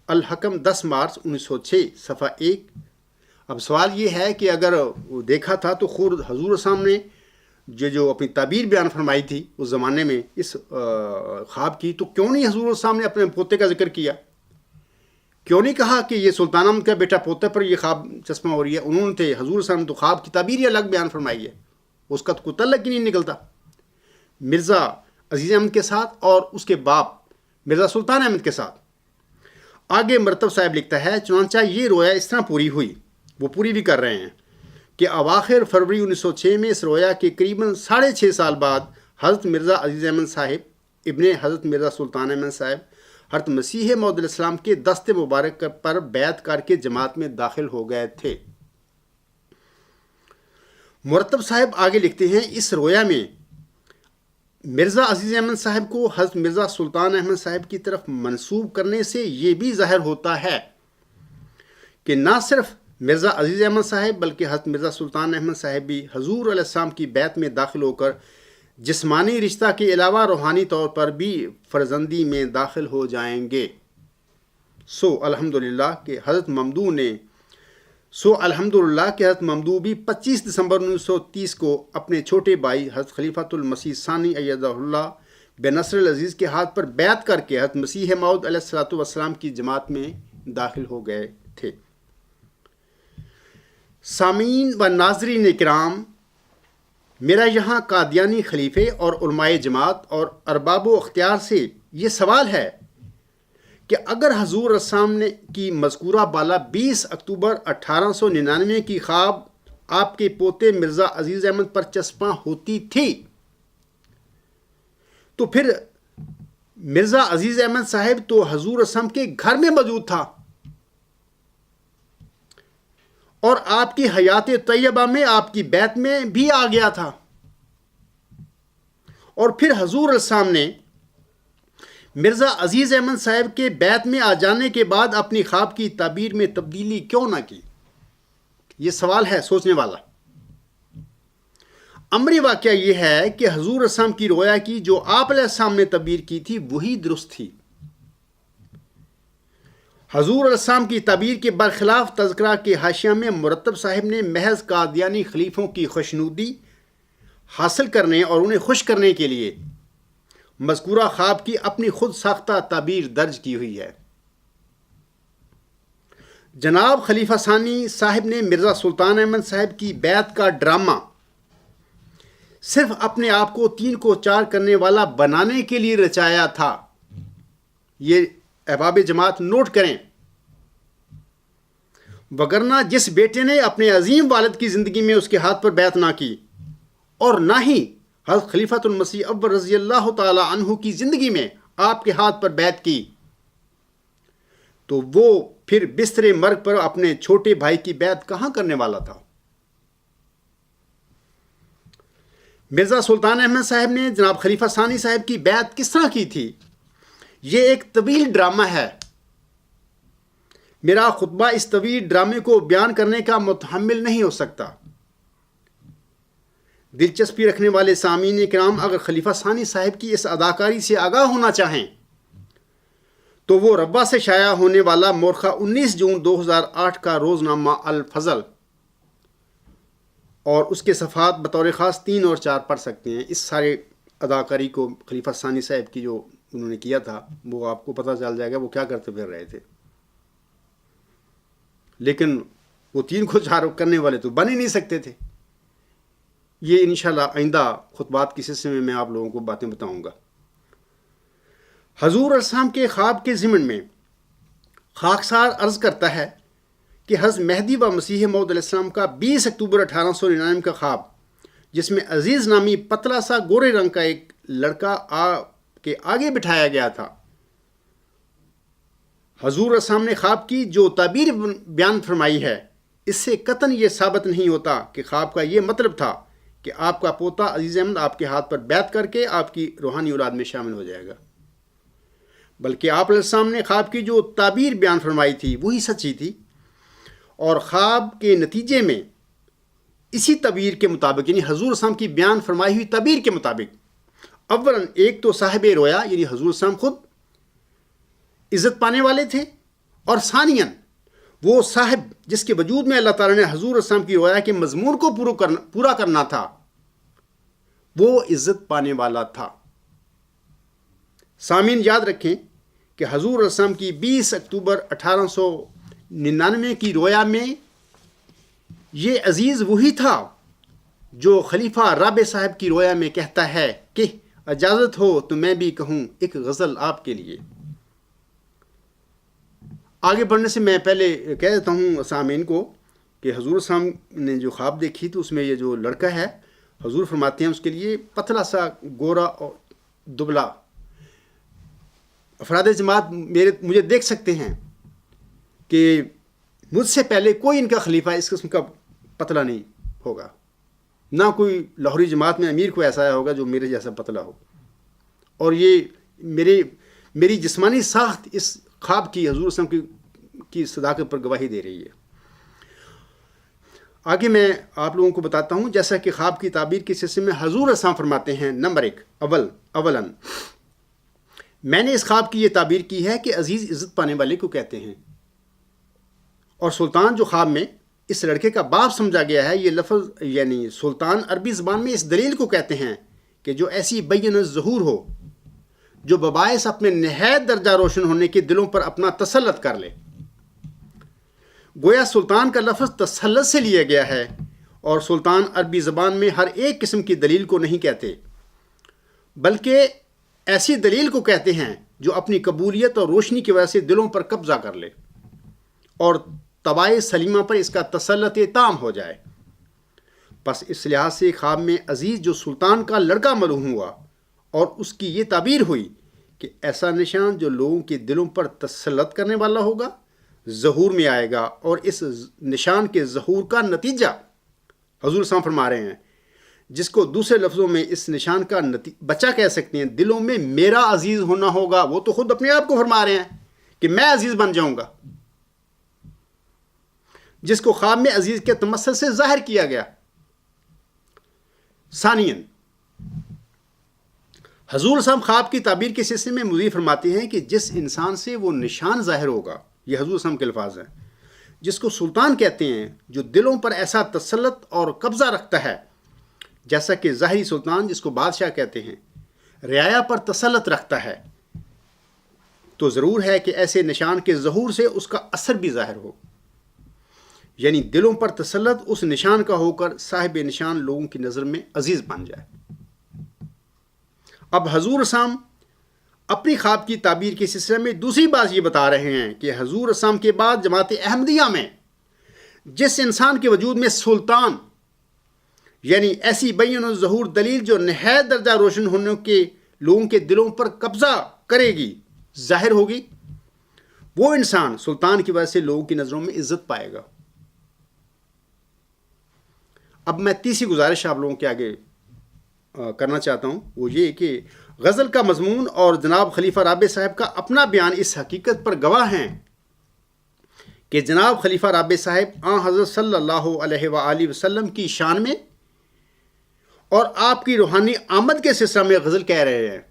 الحکم 10 مارچ 1906 صفحہ 1۔ اب سوال یہ ہے کہ اگر وہ دیکھا تھا تو خود حضور السلام نے جو اپنی تعبیر بیان فرمائی تھی اس زمانے میں اس خواب کی، تو کیوں نہیں حضور السلام نے اپنے پوتے کا ذکر کیا؟ کیوں نہیں کہا کہ یہ سلطان احمد کا بیٹا پوتے پر یہ خواب چشمہ ہو رہی ہے؟ انہوں نے تھے حضور السلام تو خواب کی تعبیر ہی الگ بیان فرمائی ہے، اس کا تو کوئی تعلق ہی نہیں نکلتا مرزا عزیز احمد کے ساتھ اور اس کے باپ مرزا سلطان احمد کے ساتھ۔ آگے مرتب صاحب لکھتا ہے، چنانچہ یہ رویا اس طرح پوری ہوئی، وہ پوری بھی کر رہے ہیں کہ اواخر فروری 1906 میں اس رویا کے قریباً 6.5 سال بعد حضرت مرزا عزیز احمد صاحب ابن حضرت مرزا سلطان احمد صاحب حضرت مسیح موعود علیہ السلام کے دست مبارک پر بیعت کر کے جماعت میں داخل ہو گئے تھے۔ مرتب صاحب آگے لکھتے ہیں، اس رویا میں مرزا عزیز احمد صاحب کو حضرت مرزا سلطان احمد صاحب کی طرف منسوب کرنے سے یہ بھی ظاہر ہوتا ہے کہ نہ صرف مرزا عزیز احمد صاحب بلکہ حضرت مرزا سلطان احمد صاحب بھی حضور علیہ السلام کی بیعت میں داخل ہو کر جسمانی رشتہ کے علاوہ روحانی طور پر بھی فرزندی میں داخل ہو جائیں گے۔ الحمدللہ کہ حضرت ممدو بھی 25 دسمبر 1930 کو اپنے چھوٹے بھائی حضرت خلیفۃ المسیح ثانی ایدہ اللہ بنصر العزیز کے ہاتھ پر بیعت کر کے حضرت مسیح موعود علیہ الصلوۃ والسلام کی جماعت میں داخل ہو گئے تھے۔ سامعین و ناظرین کرام، میرا یہاں قادیانی خلیفے اور علماء جماعت اور ارباب و اختیار سے یہ سوال ہے کہ اگر حضور السلام کی مذکورہ بالا 20 اکتوبر 1899 کی خواب آپ کے پوتے مرزا عزیز احمد پر چسپاں ہوتی تھی تو پھر مرزا عزیز احمد صاحب تو حضور السلام کے گھر میں موجود تھا اور آپ کی حیات طیبہ میں آپ کی بیعت میں بھی آ گیا تھا، اور پھر حضور السلام نے مرزا عزیز احمد صاحب کے بیعت میں آ جانے کے بعد اپنی خواب کی تعبیر میں تبدیلی کیوں نہ کی؟ یہ سوال ہے سوچنے والا۔ عملی واقعہ یہ ہے کہ حضور السلام کی رویا کی جو آپ علیہ السلام نے تعبیر کی تھی وہی درست تھی۔ حضور علیہ السلام کی تعبیر کے برخلاف تذکرہ کے حاشیہ میں مرتب صاحب نے محض قادیانی خلیفوں کی خوشنودی حاصل کرنے اور انہیں خوش کرنے کے لیے مذکورہ خواب کی اپنی خود ساختہ تعبیر درج کی ہوئی ہے۔ جناب خلیفہ ثانی صاحب نے مرزا سلطان احمد صاحب کی بیعت کا ڈرامہ صرف اپنے آپ کو 3 کو 4 کرنے والا بنانے کے لیے رچایا تھا۔ یہ احباب جماعت نوٹ کریں، وگرنہ جس بیٹے نے اپنے عظیم والد کی زندگی میں اس کے ہاتھ پر بیعت نہ کی اور نہ ہی حضرت خلیفۃ المسیح اول رضی اللہ تعالی عنہ کی زندگی میں آپ کے ہاتھ پر بیعت کی، تو وہ پھر بستر مرگ پر اپنے چھوٹے بھائی کی بیعت کہاں کرنے والا تھا؟ مرزا سلطان احمد صاحب نے جناب خلیفہ ثانی صاحب کی بیعت کس طرح کی تھی؟ یہ ایک طویل ڈرامہ ہے۔ میرا خطبہ اس طویل ڈرامے کو بیان کرنے کا متحمل نہیں ہو سکتا۔ دلچسپی رکھنے والے سامعین کرام اگر خلیفہ ثانی صاحب کی اس اداکاری سے آگاہ ہونا چاہیں تو وہ ربا سے شائع ہونے والا مورخہ 19 جون 2008 کا روزنامہ الفضل اور اس کے صفحات بطور خاص 3 اور 4 پڑھ سکتے ہیں۔ اس سارے اداکاری کو خلیفہ ثانی صاحب کی جو انہوں نے کیا تھا وہ آپ کو پتہ چل جائے گا وہ کیا کرتے پھر رہے تھے، لیکن وہ 3 کو 4 کرنے والے تو بن ہی نہیں سکتے تھے۔ یہ انشاءاللہ آئندہ خطبات کے سلسلے میں میں آپ لوگوں کو باتیں بتاؤں گا۔ حضور علیہ السلام کے خواب کے ضمن میں خاکسار عرض کرتا ہے کہ حضرت مہدی و مسیح موعود علیہ السلام کا 20 اکتوبر 1899 کا خواب، جس میں عزیز نامی پتلا سا گورے رنگ کا ایک لڑکا کے آگے بٹھایا گیا تھا۔ حضور علیہ السلام نے خواب کی جو تعبیر بیان فرمائی ہے، اس سے قطعاً یہ ثابت نہیں ہوتا کہ خواب کا یہ مطلب تھا کہ آپ کا پوتا عزیز احمد آپ کے ہاتھ پر بیعت کر کے آپ کی روحانی اولاد میں شامل ہو جائے گا، بلکہ آپ علیہ السلام نے خواب کی جو تعبیر بیان فرمائی تھی وہی سچی تھی، اور خواب کے نتیجے میں اسی تعبیر کے مطابق یعنی حضور السلام کی بیان فرمائی ہوئی تعبیر کے مطابق اولاً ایک تو صاحب رویا یعنی حضور السلام خود عزت پانے والے تھے، اور ثانیاً وہ صاحب جس کے وجود میں اللہ تعالیٰ نے حضور السلام کی رویا کے مضمون کو پورا کرنا تھا وہ عزت پانے والا تھا۔ سامعین یاد رکھیں کہ حضور علیہ السلام کی 20 اکتوبر 1899 کی رویا میں یہ عزیز وہی تھا جو خلیفہ رابع صاحب کی رویا میں کہتا ہے کہ اجازت ہو تو میں بھی کہوں ایک غزل آپ کے لیے۔ آگے بڑھنے سے میں پہلے کہہ دیتا ہوں سامعین کو کہ حضور السلام نے جو خواب دیکھی تو اس میں یہ جو لڑکا ہے حضور فرماتے ہیں اس کے لیے پتلا سا گورا اور دبلا۔ افراد جماعت مجھے دیکھ سکتے ہیں کہ مجھ سے پہلے کوئی ان کا خلیفہ اس قسم کا پتلا نہیں ہوگا، نہ کوئی لاہوری جماعت میں امیر کو ایسا آیا ہوگا جو میرے جیسا پتلا ہو، اور یہ میری جسمانی ساخت اس خواب کی حضور صلی اللہ علیہ وسلم کی صداقت پر گواہی دے رہی ہے۔ آگے میں آپ لوگوں کو بتاتا ہوں جیسا کہ خواب کی تعبیر کے سلسلے میں حضور السلام فرماتے ہیں۔ نمبر 1 اولاً میں نے اس خواب کی یہ تعبیر کی ہے کہ عزیز عزت پانے والے کو کہتے ہیں، اور سلطان جو خواب میں اس لڑکے کا باپ سمجھا گیا ہے، یہ لفظ یعنی سلطان عربی زبان میں اس دلیل کو کہتے ہیں کہ جو ایسی بین الظہور ہو جو بباعث اپنے نہایت درجہ روشن ہونے کے دلوں پر اپنا تسلط کر لے۔ گویا سلطان کا لفظ تسلط سے لیا گیا ہے، اور سلطان عربی زبان میں ہر ایک قسم کی دلیل کو نہیں کہتے، بلکہ ایسی دلیل کو کہتے ہیں جو اپنی قبولیت اور روشنی کی وجہ سے دلوں پر قبضہ کر لے اور طبائع سلیمہ پر اس کا تسلط تام ہو جائے۔ بس اس لحاظ سے خواب میں عزیز جو سلطان کا لڑکا معلوم ہوا، اور اس کی یہ تعبیر ہوئی کہ ایسا نشان جو لوگوں کے دلوں پر تسلط کرنے والا ہوگا ظہور میں آئے گا، اور اس نشان کے ظہور کا نتیجہ حضور صاحب فرما رہے ہیں، جس کو دوسرے لفظوں میں اس نشان کا بچہ کہہ سکتے ہیں، دلوں میں میرا عزیز ہونا ہوگا۔ وہ تو خود اپنے آپ کو فرما رہے ہیں کہ میں عزیز بن جاؤں گا۔ جس کو خواب میں عزیز کے تمثل سے ظاہر کیا گیا۔ ثانیاً، حضور صلی اللہ علیہ وسلم خواب کی تعبیر کے سلسلے میں مزید فرماتے ہیں کہ جس انسان سے وہ نشان ظاہر ہوگا، یہ حضور صلی اللہ علیہ وسلم کے الفاظ ہیں، جس کو سلطان کہتے ہیں، جو دلوں پر ایسا تسلط اور قبضہ رکھتا ہے جیسا کہ ظاہری سلطان جس کو بادشاہ کہتے ہیں رعایا پر تسلط رکھتا ہے، تو ضرور ہے کہ ایسے نشان کے ظہور سے اس کا اثر بھی ظاہر ہو، یعنی دلوں پر تسلط اس نشان کا ہو کر صاحب نشان لوگوں کی نظر میں عزیز بن جائے۔ اب حضور اسلام اپنی خواب کی تعبیر کے سلسلے میں دوسری بات یہ بتا رہے ہیں کہ حضور اسلام کے بعد جماعت احمدیہ میں جس انسان کے وجود میں سلطان، یعنی ایسی بین الظہور دلیل جو نہایت درجہ روشن ہونے کے لوگوں کے دلوں پر قبضہ کرے گی، ظاہر ہوگی، وہ انسان سلطان کی وجہ سے لوگوں کی نظروں میں عزت پائے گا۔ اب میں تیسری گزارش آپ لوگوں کے آگے کرنا چاہتا ہوں، وہ یہ کہ غزل کا مضمون اور جناب خلیفہ رابع صاحب کا اپنا بیان اس حقیقت پر گواہ ہیں کہ جناب خلیفہ رابع صاحب آن حضرت صلی اللہ علیہ وآلہ وسلم کی شان میں اور آپ کی روحانی آمد کے سلسلہ میں غزل کہہ رہے ہیں۔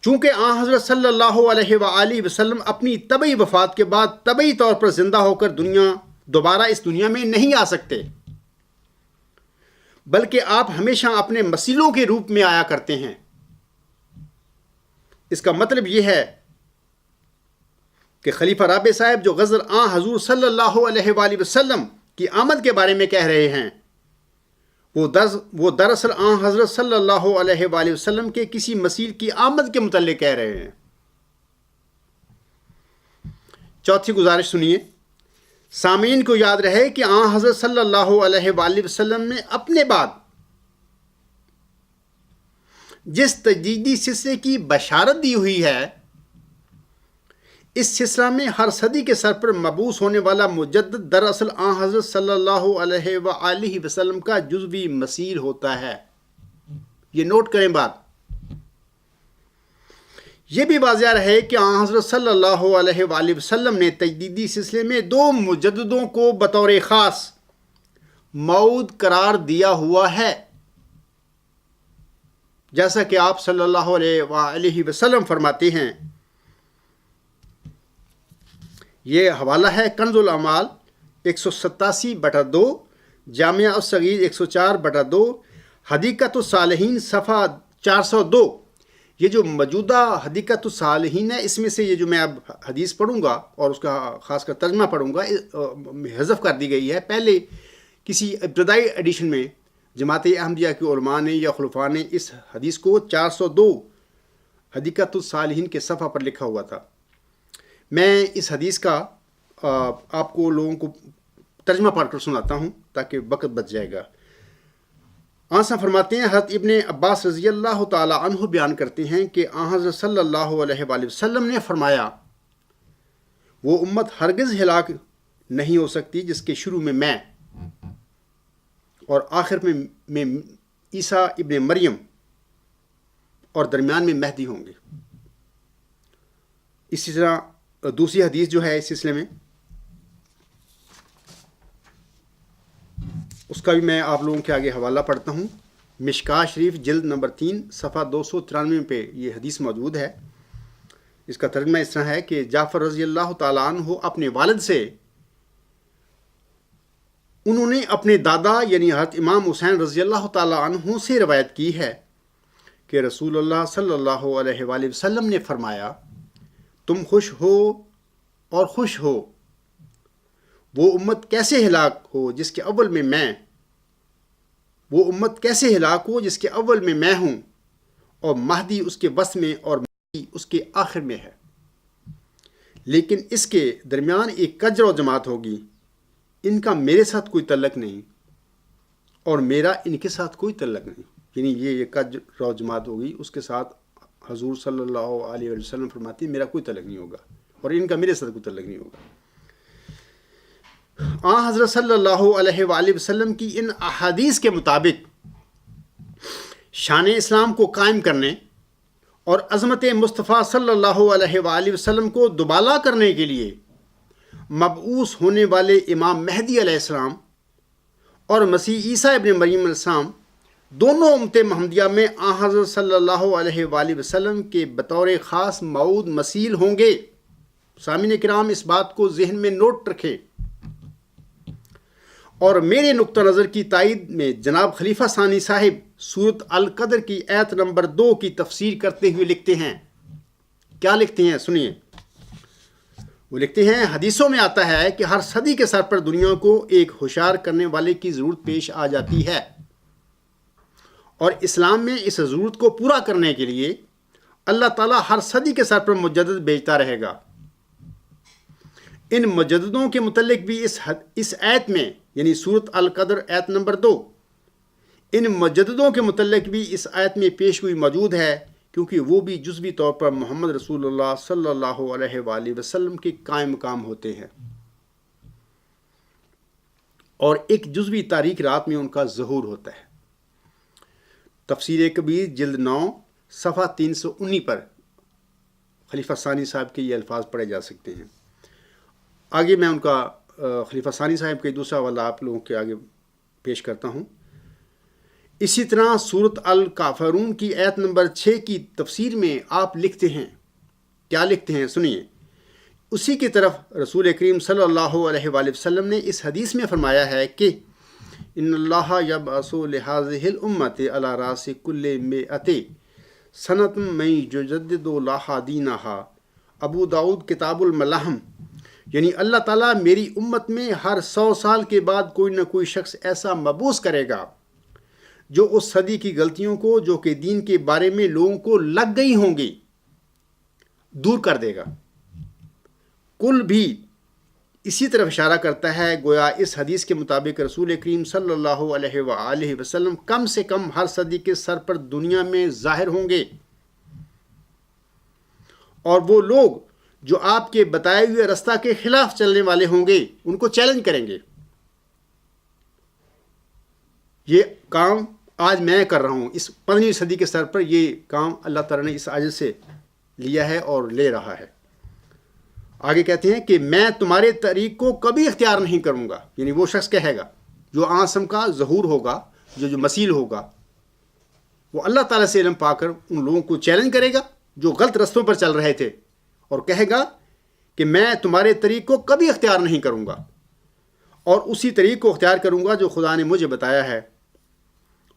چونکہ آن حضرت صلی اللہ علیہ وآلہ وسلم اپنی طبعی وفات کے بعد طبعی طور پر زندہ ہو کر دوبارہ اس دنیا میں نہیں آ سکتے، بلکہ آپ ہمیشہ اپنے مسیلوں کے روپ میں آیا کرتے ہیں۔ اس کا مطلب یہ ہے کہ خلیفہ رابع صاحب جو غزل آن حضور صلی اللہ علیہ وآلہ وسلم کی آمد کے بارے میں کہہ رہے ہیں، وہ دراصل آن حضرت صلی اللہ علیہ وآلہ وسلم کے کسی مسیل کی آمد کے متعلق کہہ رہے ہیں۔ چوتھی گزارش سنیے۔ سامعین کو یاد رہے کہ آن حضرت صلی اللہ علیہ وآلہ وسلم نے اپنے بعد جس تجدیدی سلسلے کی بشارت دی ہوئی ہے، اس سلسلہ میں ہر صدی کے سر پر مبعوث ہونے والا مجدد دراصل آن حضرت صلی اللہ علیہ وآلہ وسلم کا جزوی مسیح ہوتا ہے۔ یہ نوٹ کریں بات۔ یہ بھی واضح رہے کہ آن حضرت صلی اللہ علیہ وآلہ وسلم نے تجدیدی سلسلے میں دو مجددوں کو بطور خاص موعود قرار دیا ہوا ہے، جیسا کہ آپ صلی اللہ علیہ وآلہ وسلم فرماتے ہیں۔ یہ حوالہ ہے کنز الاعمال 187/2، جامعہ الصغیر 104/2، حدیقۃ الصالحین صفحہ 402۔ یہ جو موجودہ حدیقۃ الصالحین ہے، اس میں سے یہ جو میں اب حدیث پڑھوں گا اور اس کا خاص کر ترجمہ پڑھوں گا، حذف کر دی گئی ہے۔ پہلے کسی ابتدائی ایڈیشن میں جماعت احمدیہ کے علماء نے یا خلفاء نے اس حدیث کو 402 حدیقۃ الصالحین کے صفحہ پر لکھا ہوا تھا۔ میں اس حدیث کا آپ کو لوگوں کو ترجمہ پڑھ کر سناتا ہوں تاکہ وقت بچ جائے گا۔ آنسا فرماتے ہیں، حضرت ابن عباس رضی اللہ تعالی عنہ بیان کرتے ہیں کہ آن حضرت صلی اللہ علیہ وآلہ وسلم نے فرمایا، وہ امت ہرگز ہلاک نہیں ہو سکتی جس کے شروع میں اور آخر میں عیسیٰ ابن مریم اور درمیان میں مہدی ہوں گے۔ اسی طرح دوسری حدیث جو ہے اس سلسلے میں، اس کا بھی میں آپ لوگوں کے آگے حوالہ پڑھتا ہوں۔ مشکاہ شریف جلد نمبر 3 صفحہ 293 پہ یہ حدیث موجود ہے۔ اس کا ترجمہ اس طرح ہے کہ جعفر رضی اللہ تعالیٰ عنہ اپنے والد سے، انہوں نے اپنے دادا یعنی حضرت امام حسین رضی اللہ تعالیٰ عنہ سے روایت کی ہے کہ رسول اللہ صلی اللہ علیہ وآلہ وسلم نے فرمایا، تم خوش ہو اور خوش ہو، وہ امت کیسے ہلاک ہو جس کے اول میں ہوں، اور مہدی اس کے وسط میں اور مہدی اس کے آخر میں ہے، لیکن اس کے درمیان ایک کجر و جماعت ہوگی، ان کا میرے ساتھ کوئی تعلق نہیں اور میرا ان کے ساتھ کوئی تعلق نہیں۔ یعنی یہ کجر و جماعت ہوگی، اس کے ساتھ حضور صلی اللہ علیہ وسلم فرماتے ہیں میرا کوئی تعلق نہیں ہوگا اور ان کا میرے ساتھ کوئی تعلق نہیں ہوگا۔ آن حضرت صلی اللہ علیہ وآلہ وسلم کی ان احادیث کے مطابق شان اسلام کو قائم کرنے اور عظمت مصطفیٰ صلی اللہ علیہ وآلہ وسلم کو دوبالا کرنے کے لیے مبعوث ہونے والے امام مہدی علیہ السلام اور مسیح عیسیٰ ابن مریم علیہ السلام دونوں امت محمدیہ میں آن حضرت صلی اللہ علیہ وآلہ وسلم کے بطور خاص موعود مسیل ہوں گے۔ سامعین کرام، اس بات کو ذہن میں نوٹ رکھیں۔ اور میرے نقطہ نظر کی تائید میں جناب خلیفہ ثانی صاحب سورۃ القدر کی آیت نمبر 2 کی تفسیر کرتے ہوئے لکھتے ہیں، کیا لکھتے ہیں سنیے۔ وہ لکھتے ہیں، حدیثوں میں آتا ہے کہ ہر صدی کے سر پر دنیا کو ایک ہوشیار کرنے والے کی ضرورت پیش آ جاتی ہے، اور اسلام میں اس ضرورت کو پورا کرنے کے لیے اللہ تعالیٰ ہر صدی کے سر پر مجدد بھیجتا رہے گا۔ ان مجددوں کے متعلق بھی اس آیت میں، یعنی سورۃ القدر آیت نمبر 2، ان مجددوں کے متعلق بھی اس آیت میں پیش گوئی موجود ہے، کیونکہ وہ بھی جزوی طور پر محمد رسول اللہ صلی اللہ علیہ وآلہ وسلم کے قائم مقام ہوتے ہیں، اور ایک جزوی تاریک رات میں ان کا ظہور ہوتا ہے۔ تفسیر کبیر جلد 9 صفحہ 319 پر خلیفہ ثانی صاحب کے یہ الفاظ پڑھے جا سکتے ہیں۔ آگے میں ان کا خلیفہ ثانی صاحب کے دوسرا حوالہ آپ لوگوں کے آگے پیش کرتا ہوں۔ اسی طرح سورۃ الکافرون کی آیت نمبر 6 کی تفسیر میں آپ لکھتے ہیں، کیا لکھتے ہیں سنیے۔ اسی کی طرف رسول کریم صلی اللہ علیہ وآلہ وسلم نے اس حدیث میں فرمایا ہے کہ ان اللہ یبعث لہذہ الامت علی راس کل مئۃ سنۃ من یجدد لہا دینہا، ابو داؤد کتاب الملاحم، یعنی اللہ تعالیٰ میری امت میں ہر 100 سال کے بعد کوئی نہ کوئی شخص ایسا مبعوث کرے گا جو اس صدی کی غلطیوں کو جو کہ دین کے بارے میں لوگوں کو لگ گئی ہوں گی دور کر دے گا۔ کل بھی اسی طرف اشارہ کرتا ہے، گویا اس حدیث کے مطابق رسول کریم صلی اللہ علیہ وآلہ وسلم کم سے کم ہر صدی کے سر پر دنیا میں ظاہر ہوں گے، اور وہ لوگ جو آپ کے بتائے ہوئے رستہ کے خلاف چلنے والے ہوں گے ان کو چیلنج کریں گے۔ یہ کام آج میں کر رہا ہوں، اس 15ویں صدی کے سر پر یہ کام اللہ تعالیٰ نے اس عجز سے لیا ہے اور لے رہا ہے۔ آگے کہتے ہیں کہ میں تمہارے طریق کو کبھی اختیار نہیں کروں گا، یعنی وہ شخص کہے گا جو آسم کا ظہور ہوگا، جو مسیل ہوگا، وہ اللہ تعالیٰ سے علم پا کر ان لوگوں کو چیلنج کرے گا جو غلط رستوں پر چل رہے تھے، اور کہے گا کہ میں تمہارے طریق کو کبھی اختیار نہیں کروں گا، اور اسی طریق کو اختیار کروں گا جو خدا نے مجھے بتایا ہے،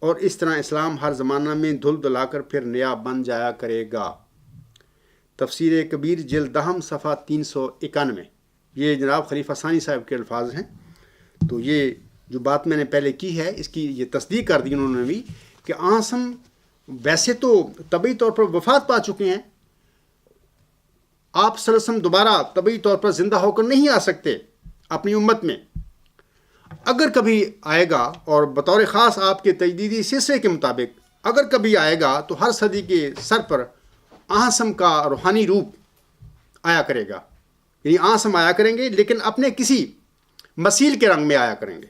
اور اس طرح اسلام ہر زمانہ میں دھل دلا کر پھر نیا بن جایا کرے گا۔ تفسیر کبیر جلد 10 صفحہ 391، یہ جناب خلیفہ ثانی صاحب کے الفاظ ہیں۔ تو یہ جو بات میں نے پہلے کی ہے اس کی یہ تصدیق کر دی انہوں نے بھی کہ آسم ویسے تو طبعی طور پر وفات پا چکے ہیں، آپ صلی اللہ علیہ وسلم دوبارہ طبعی طور پر زندہ ہو کر نہیں آ سکتے اپنی امت میں، اگر کبھی آئے گا، اور بطور خاص آپ کے تجدیدی سلسلے کے مطابق اگر کبھی آئے گا تو ہر صدی کے سر پر آسم کا روحانی روپ آیا کرے گا، یعنی آسم آیا کریں گے لیکن اپنے کسی مسیل کے رنگ میں آیا کریں گے۔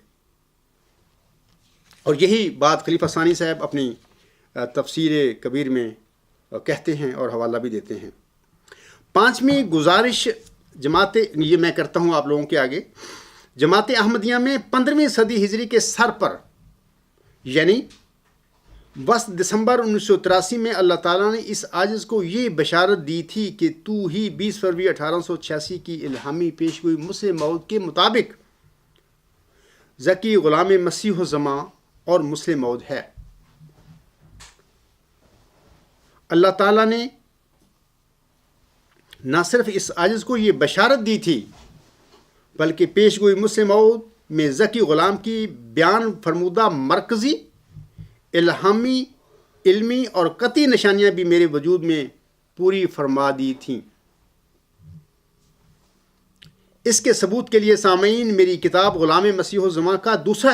اور یہی بات خلیفہ ثانی صاحب اپنی تفسیر کبیر میں کہتے ہیں اور حوالہ بھی دیتے ہیں۔ 5ویں گزارش جماعت، یہ میں کرتا ہوں آپ لوگوں کے آگے، جماعت احمدیہ میں 15ویں صدی ہجری کے سر پر، یعنی 10 دسمبر 1983 میں اللہ تعالیٰ نے اس عاجز کو یہ بشارت دی تھی کہ تو ہی 20 فروری 1886 کی الہامی پیش گوئی مسلم موعود کے مطابق ذکی غلام مسیح الزماں اور مسلم موعود ہے۔ اللہ تعالیٰ نے نہ صرف اس عاجز کو یہ بشارت دی تھی بلکہ پیش گوئی مسلم موعود میں ذکی غلام کی بیان فرمودہ مرکزی، الہامی، علمی اور قطعی نشانیاں بھی میرے وجود میں پوری فرما دی تھیں۔ اس کے ثبوت کے لیے سامعین میری کتاب غلام مسیح الزماں کا دوسرا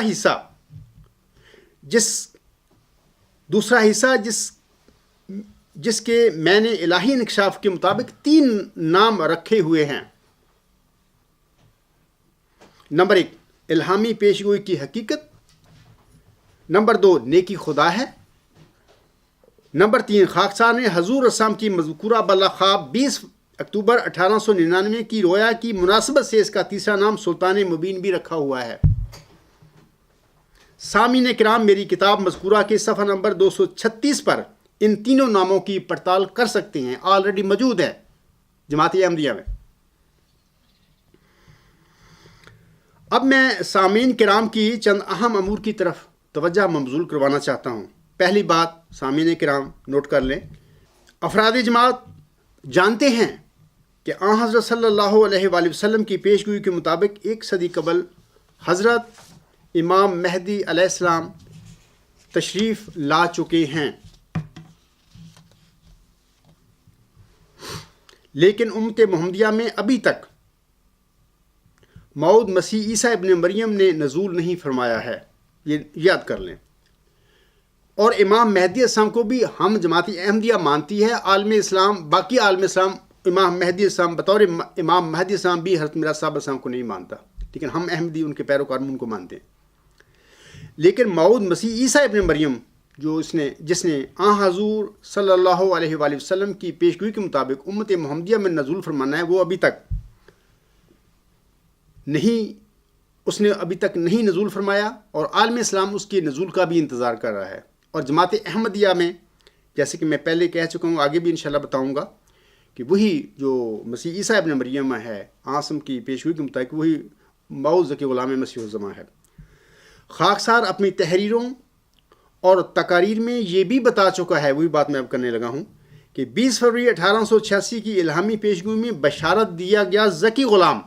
حصہ جس کے میں نے الہی انکشاف کے مطابق 3 نام رکھے ہوئے ہیں۔ نمبر 1 الہامی پیش گوئی کی حقیقت، نمبر 2 نیکی خدا ہے، نمبر 3، خاکسار نے حضور السلام کی مذکورہ بلا خواب 20 اکتوبر 1899 کی رویا کی مناسبت سے اس کا تیسرا نام سلطان مبین بھی رکھا ہوا ہے۔ سامعین کرام، میری کتاب مذکورہ کے صفحہ نمبر 236 پر ان تینوں ناموں کی پڑتال کر سکتے ہیں، آلریڈی موجود ہے جماعت احمدیہ میں۔ اب میں سامعین کرام کی چند اہم امور کی طرف توجہ مبذول کروانا چاہتا ہوں۔ پہلی بات سامعین کرام نوٹ کر لیں، افراد جماعت جانتے ہیں کہ آن حضرت صلی اللہ علیہ وآلہ وسلم کی پیشگوئی کے مطابق 1 صدی قبل حضرت امام مہدی علیہ السلام تشریف لا چکے ہیں، لیکن امت محمدیہ میں ابھی تک موعود مسیح عیسیٰ ابن مریم نے نزول نہیں فرمایا ہے، یہ یاد کر لیں۔ اور امام مہدی السلام کو بھی ہم جماعت احمدیہ مانتی ہے، عالم اسلام، باقی عالم اسلام امام مہدی السلام بطور امام مہدی السلام بھی حضرت مرزا صاحب السلام کو نہیں مانتا، لیکن ہم احمدی ان کے پیروکار ان کو مانتے ہیں۔ لیکن موعود مسیح عیسیٰ ابن مریم جس نے آن حضور صلی اللہ علیہ وآلہ وسلم کی پیشگوئی کے مطابق امت محمدیہ میں نزول فرمانا ہے، وہ ابھی تک نہیں نزول فرمایا، اور عالم اسلام اس کے نزول کا بھی انتظار کر رہا ہے۔ اور جماعت احمدیہ میں، جیسے کہ میں پہلے کہہ چکا ہوں، آگے بھی انشاءاللہ بتاؤں گا کہ وہی جو مسیح عیسیٰ ابن مریم ہے آسم کی پیشگوئی کے مطابق، وہی موعود ذکی غلام مسیح الزماں ہے۔ خاکسار اپنی تحریروں اور تقاریر میں یہ بھی بتا چکا ہے، وہی بات میں اب کرنے لگا ہوں، کہ 20 فروری 1886 کی الہامی پیشگوئی میں بشارت دیا گیا ذکی غلام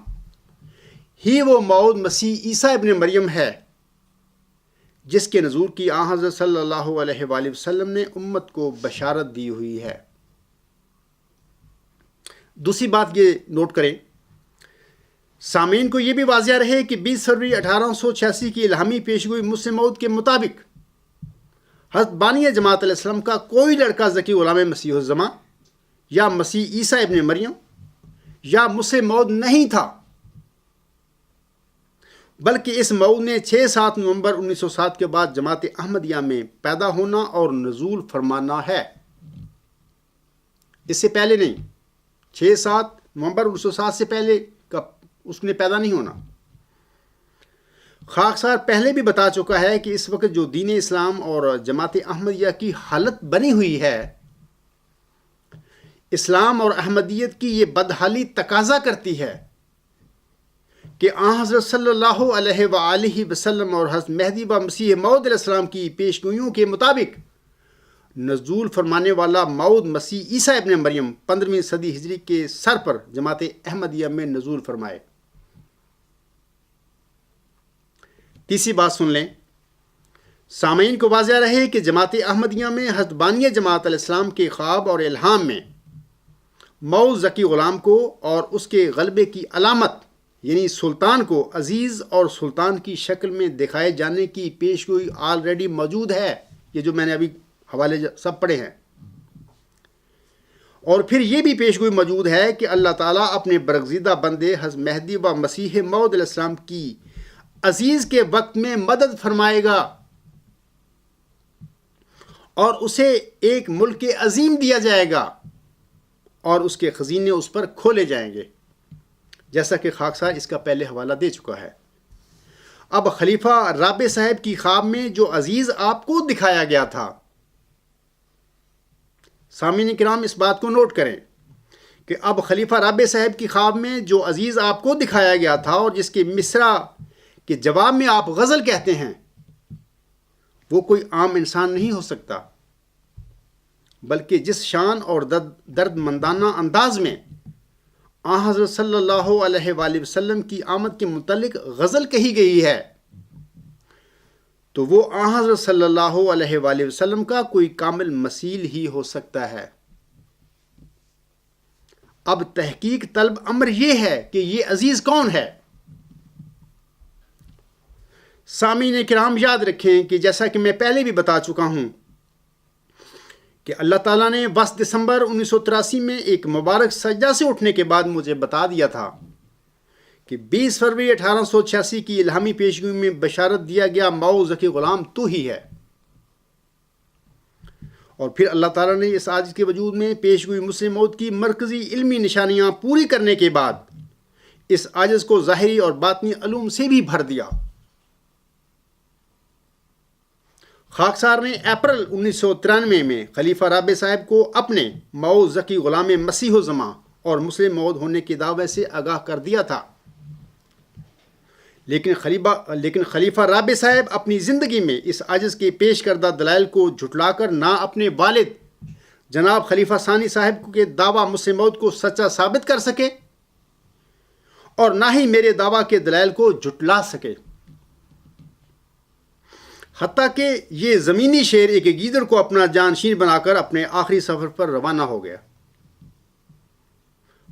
ہی وہ موعود مسیح عیسیٰ ابن مریم ہے جس کے نزول کی آن حضرت صلی اللہ علیہ وآلہ وسلم نے امت کو بشارت دی ہوئی ہے۔ دوسری بات یہ نوٹ کریں، سامعین کو یہ بھی واضح رہے کہ 20 فروری 1886 کی الہامی پیشگوئی مسلم موعود کے مطابق حضرت بانی جماعت علیہ السلام کا کوئی لڑکا ذکی غلام مسیح الزماں یا مسیح عیسیٰ ابن مریم یا مسلم موعود نہیں تھا، بلکہ اس موعود نے 6-7 نومبر 1907 کے بعد جماعت احمدیہ میں پیدا ہونا اور نزول فرمانا ہے، اس سے پہلے نہیں۔ 6-7 نومبر 1907 سے پہلے کا اس نے پیدا نہیں ہونا۔ خاکسار پہلے بھی بتا چکا ہے کہ اس وقت جو دین اسلام اور جماعت احمدیہ کی حالت بنی ہوئی ہے، اسلام اور احمدیت کی یہ بدحالی تقاضا کرتی ہے کہ آن حضرت صلی اللہ علیہ وآلہ وسلم اور حضرت مہدی و مسیح موعود علیہ السلام کی پیشگوئیوں کے مطابق نزول فرمانے والا موعود مسیح عیسیٰ ابن مریم 15ویں صدی ہجری کے سر پر جماعت احمدیہ میں نزول فرمائے۔ تیسری بات سن لیں، سامعین کو واضح رہے کہ جماعت احمدیہ میں حضرت بانی جماعت علیہ السلام کے خواب اور الہام میں موعود ذکی غلام کو اور اس کے غلبے کی علامت یعنی سلطان کو عزیز اور سلطان کی شکل میں دکھائے جانے کی پیشگوئی آلریڈی موجود ہے، یہ جو میں نے ابھی حوالے سب پڑھے ہیں۔ اور پھر یہ بھی پیشگوئی موجود ہے کہ اللہ تعالیٰ اپنے برگزیدہ بندے حضرت مہدی و مسیح موعود علیہ السلام کی عزیز کے وقت میں مدد فرمائے گا اور اسے ایک ملک عظیم دیا جائے گا اور اس کے خزینے اس پر کھولے جائیں گے، جیسا کہ خاکسار اس کا پہلے حوالہ دے چکا ہے۔ اب خلیفہ رابع صاحب کی خواب میں جو عزیز آپ کو دکھایا گیا تھا، سامعین کرام اس بات کو نوٹ کریں کہ اب خلیفہ رابع صاحب کی خواب میں جو عزیز آپ کو دکھایا گیا تھا اور جس کے مصرع کے جواب میں آپ غزل کہتے ہیں، وہ کوئی عام انسان نہیں ہو سکتا، بلکہ جس شان اور درد مندانہ انداز میں آن حضرت صلی اللہ علیہ وآلہ وسلم کی آمد کے متعلق غزل کہی گئی ہے، تو وہ آن حضرت صلی اللہ علیہ وآلہ وسلم کا کوئی کامل مثیل ہی ہو سکتا ہے۔ اب تحقیق طلب امر یہ ہے کہ یہ عزیز کون ہے؟ سامعین کرام یاد رکھیں کہ جیسا کہ میں پہلے بھی بتا چکا ہوں کہ اللہ تعالیٰ نے 10 دسمبر 1983 میں ایک مبارک سجدہ سے اٹھنے کے بعد مجھے بتا دیا تھا کہ 20 فروری 1886 کی الہامی پیشگوئی میں بشارت دیا گیا موعود ذکی غلام تو ہی ہے، اور پھر اللہ تعالیٰ نے اس عاجز کے وجود میں پیش ہوئی مسلم موعود کی مرکزی علمی نشانیاں پوری کرنے کے بعد اس عاجز کو ظاہری اور باطنی علوم سے بھی بھر دیا۔ خاکسار نے اپریل 1993 میں خلیفہ رابع صاحب کو اپنے موعود ذکی غلام مسیح الزماں اور مسلم موعود ہونے کے دعوے سے آگاہ کر دیا تھا، لیکن خلیفہ رابع صاحب اپنی زندگی میں اس عاجز کے پیش کردہ دلائل کو جھٹلا کر نہ اپنے والد جناب خلیفہ ثانی صاحب کے دعویٰ مسلم موعود کو سچا ثابت کر سکے اور نہ ہی میرے دعویٰ کے دلائل کو جھٹلا سکے، حتیٰ کہ یہ زمینی شیر ایک گیدڑ کو اپنا جانشین بنا کر اپنے آخری سفر پر روانہ ہو گیا۔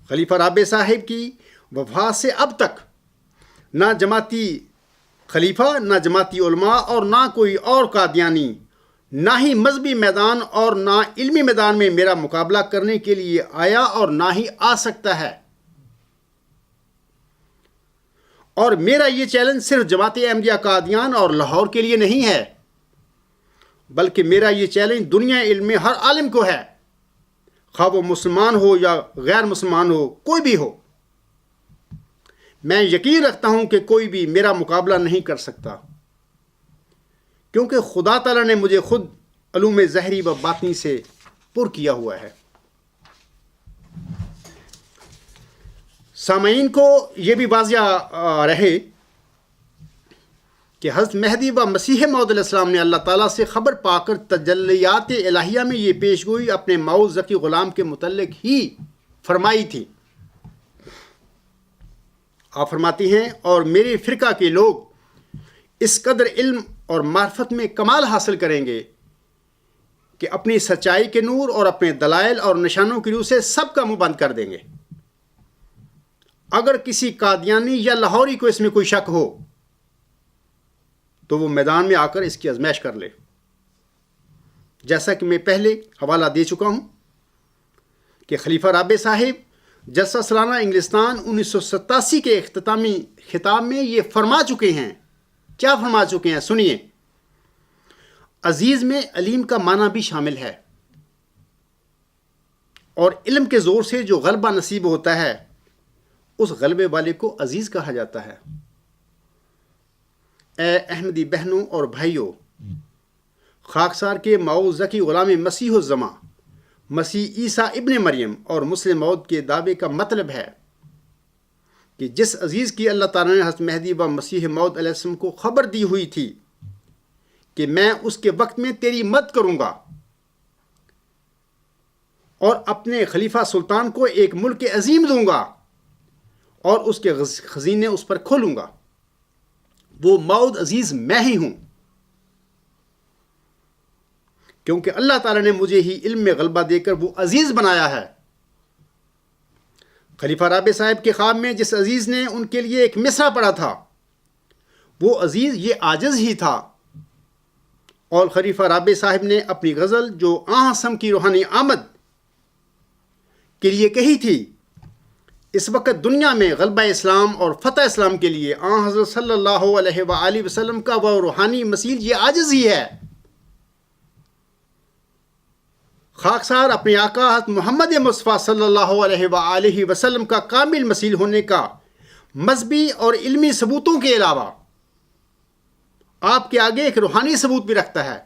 خلیفہ رابع صاحب کی وفات سے اب تک نہ جماعتی خلیفہ، نہ جماعتی علماء اور نہ کوئی اور قادیانی، نہ ہی مذہبی میدان اور نہ علمی میدان میں میرا مقابلہ کرنے کے لیے آیا اور نہ ہی آ سکتا ہے۔ اور میرا یہ چیلنج صرف جماعت احمدیہ قادیان اور لاہور کے لیے نہیں ہے، بلکہ میرا یہ چیلنج دنیا علم میں ہر عالم کو ہے، خواہ وہ مسلمان ہو یا غیر مسلمان ہو، کوئی بھی ہو۔ میں یقین رکھتا ہوں کہ کوئی بھی میرا مقابلہ نہیں کر سکتا، کیونکہ خدا تعالیٰ نے مجھے خود علوم ظاہری و باطنی سے پر کیا ہوا ہے۔ سامعین کو یہ بھی واضح رہے کہ حضرت مہدی و مسیح موعود علیہ السلام نے اللہ تعالیٰ سے خبر پا کر تجلیات الہیہ میں یہ پیش گوئی اپنے موعود ذکی غلام کے متعلق ہی فرمائی تھی۔ آپ فرماتی ہیں، اور میرے فرقہ کے لوگ اس قدر علم اور معرفت میں کمال حاصل کریں گے کہ اپنی سچائی کے نور اور اپنے دلائل اور نشانوں کی روح سے سب کا منہ بند کر دیں گے۔ اگر کسی قادیانی یا لاہوری کو اس میں کوئی شک ہو تو وہ میدان میں آ کر اس کی آزمائش کر لے۔ جیسا کہ میں پہلے حوالہ دے چکا ہوں کہ خلیفہ رابع صاحب جلسہ سالانہ انگلستان 1987 کے اختتامی خطاب میں یہ فرما چکے ہیں۔ کیا فرما چکے ہیں؟ سنیے۔ عزیز میں علیم کا معنی بھی شامل ہے، اور علم کے زور سے جو غلبہ نصیب ہوتا ہے اس غلبے والے کو عزیز کہا جاتا ہے۔ اے احمدی بہنوں اور بھائیوں، خاکسار کے موعود ذکی غلام مسیح الزماں مسیح عیسیٰ ابن مریم اور مسلم موعود کے دعوے کا مطلب ہے کہ جس عزیز کی اللہ تعالیٰ نے حضرت مہدی و مسیح موعود علیہ السلام کو خبر دی ہوئی تھی کہ میں اس کے وقت میں تیری مدد کروں گا اور اپنے خلیفہ سلطان کو ایک ملک عظیم دوں گا اور اس کے خزینے اس پر کھولوں گا، وہ موعود عزیز میں ہی ہوں، کیونکہ اللہ تعالیٰ نے مجھے ہی علم میں غلبہ دے کر وہ عزیز بنایا ہے۔ خلیفہ رابع صاحب کے خواب میں جس عزیز نے ان کے لیے ایک مصرع پڑھا تھا، وہ عزیز یہ عاجز ہی تھا، اور خلیفہ رابع صاحب نے اپنی غزل جو آن حسم کی روحانی آمد کے لیے کہی تھی، اس وقت دنیا میں غلبہ اسلام اور فتح اسلام کے لیے آن حضرت صلی اللہ علیہ وآلہ وسلم کا وہ روحانی مسیل یہ عاجز ہی ہے۔ خاکسار اپنے آقا حضرت محمد مصطفیٰ صلی اللہ علیہ وآلہ وسلم کا کامل مسیل ہونے کا مذہبی اور علمی ثبوتوں کے علاوہ آپ کے آگے ایک روحانی ثبوت بھی رکھتا ہے۔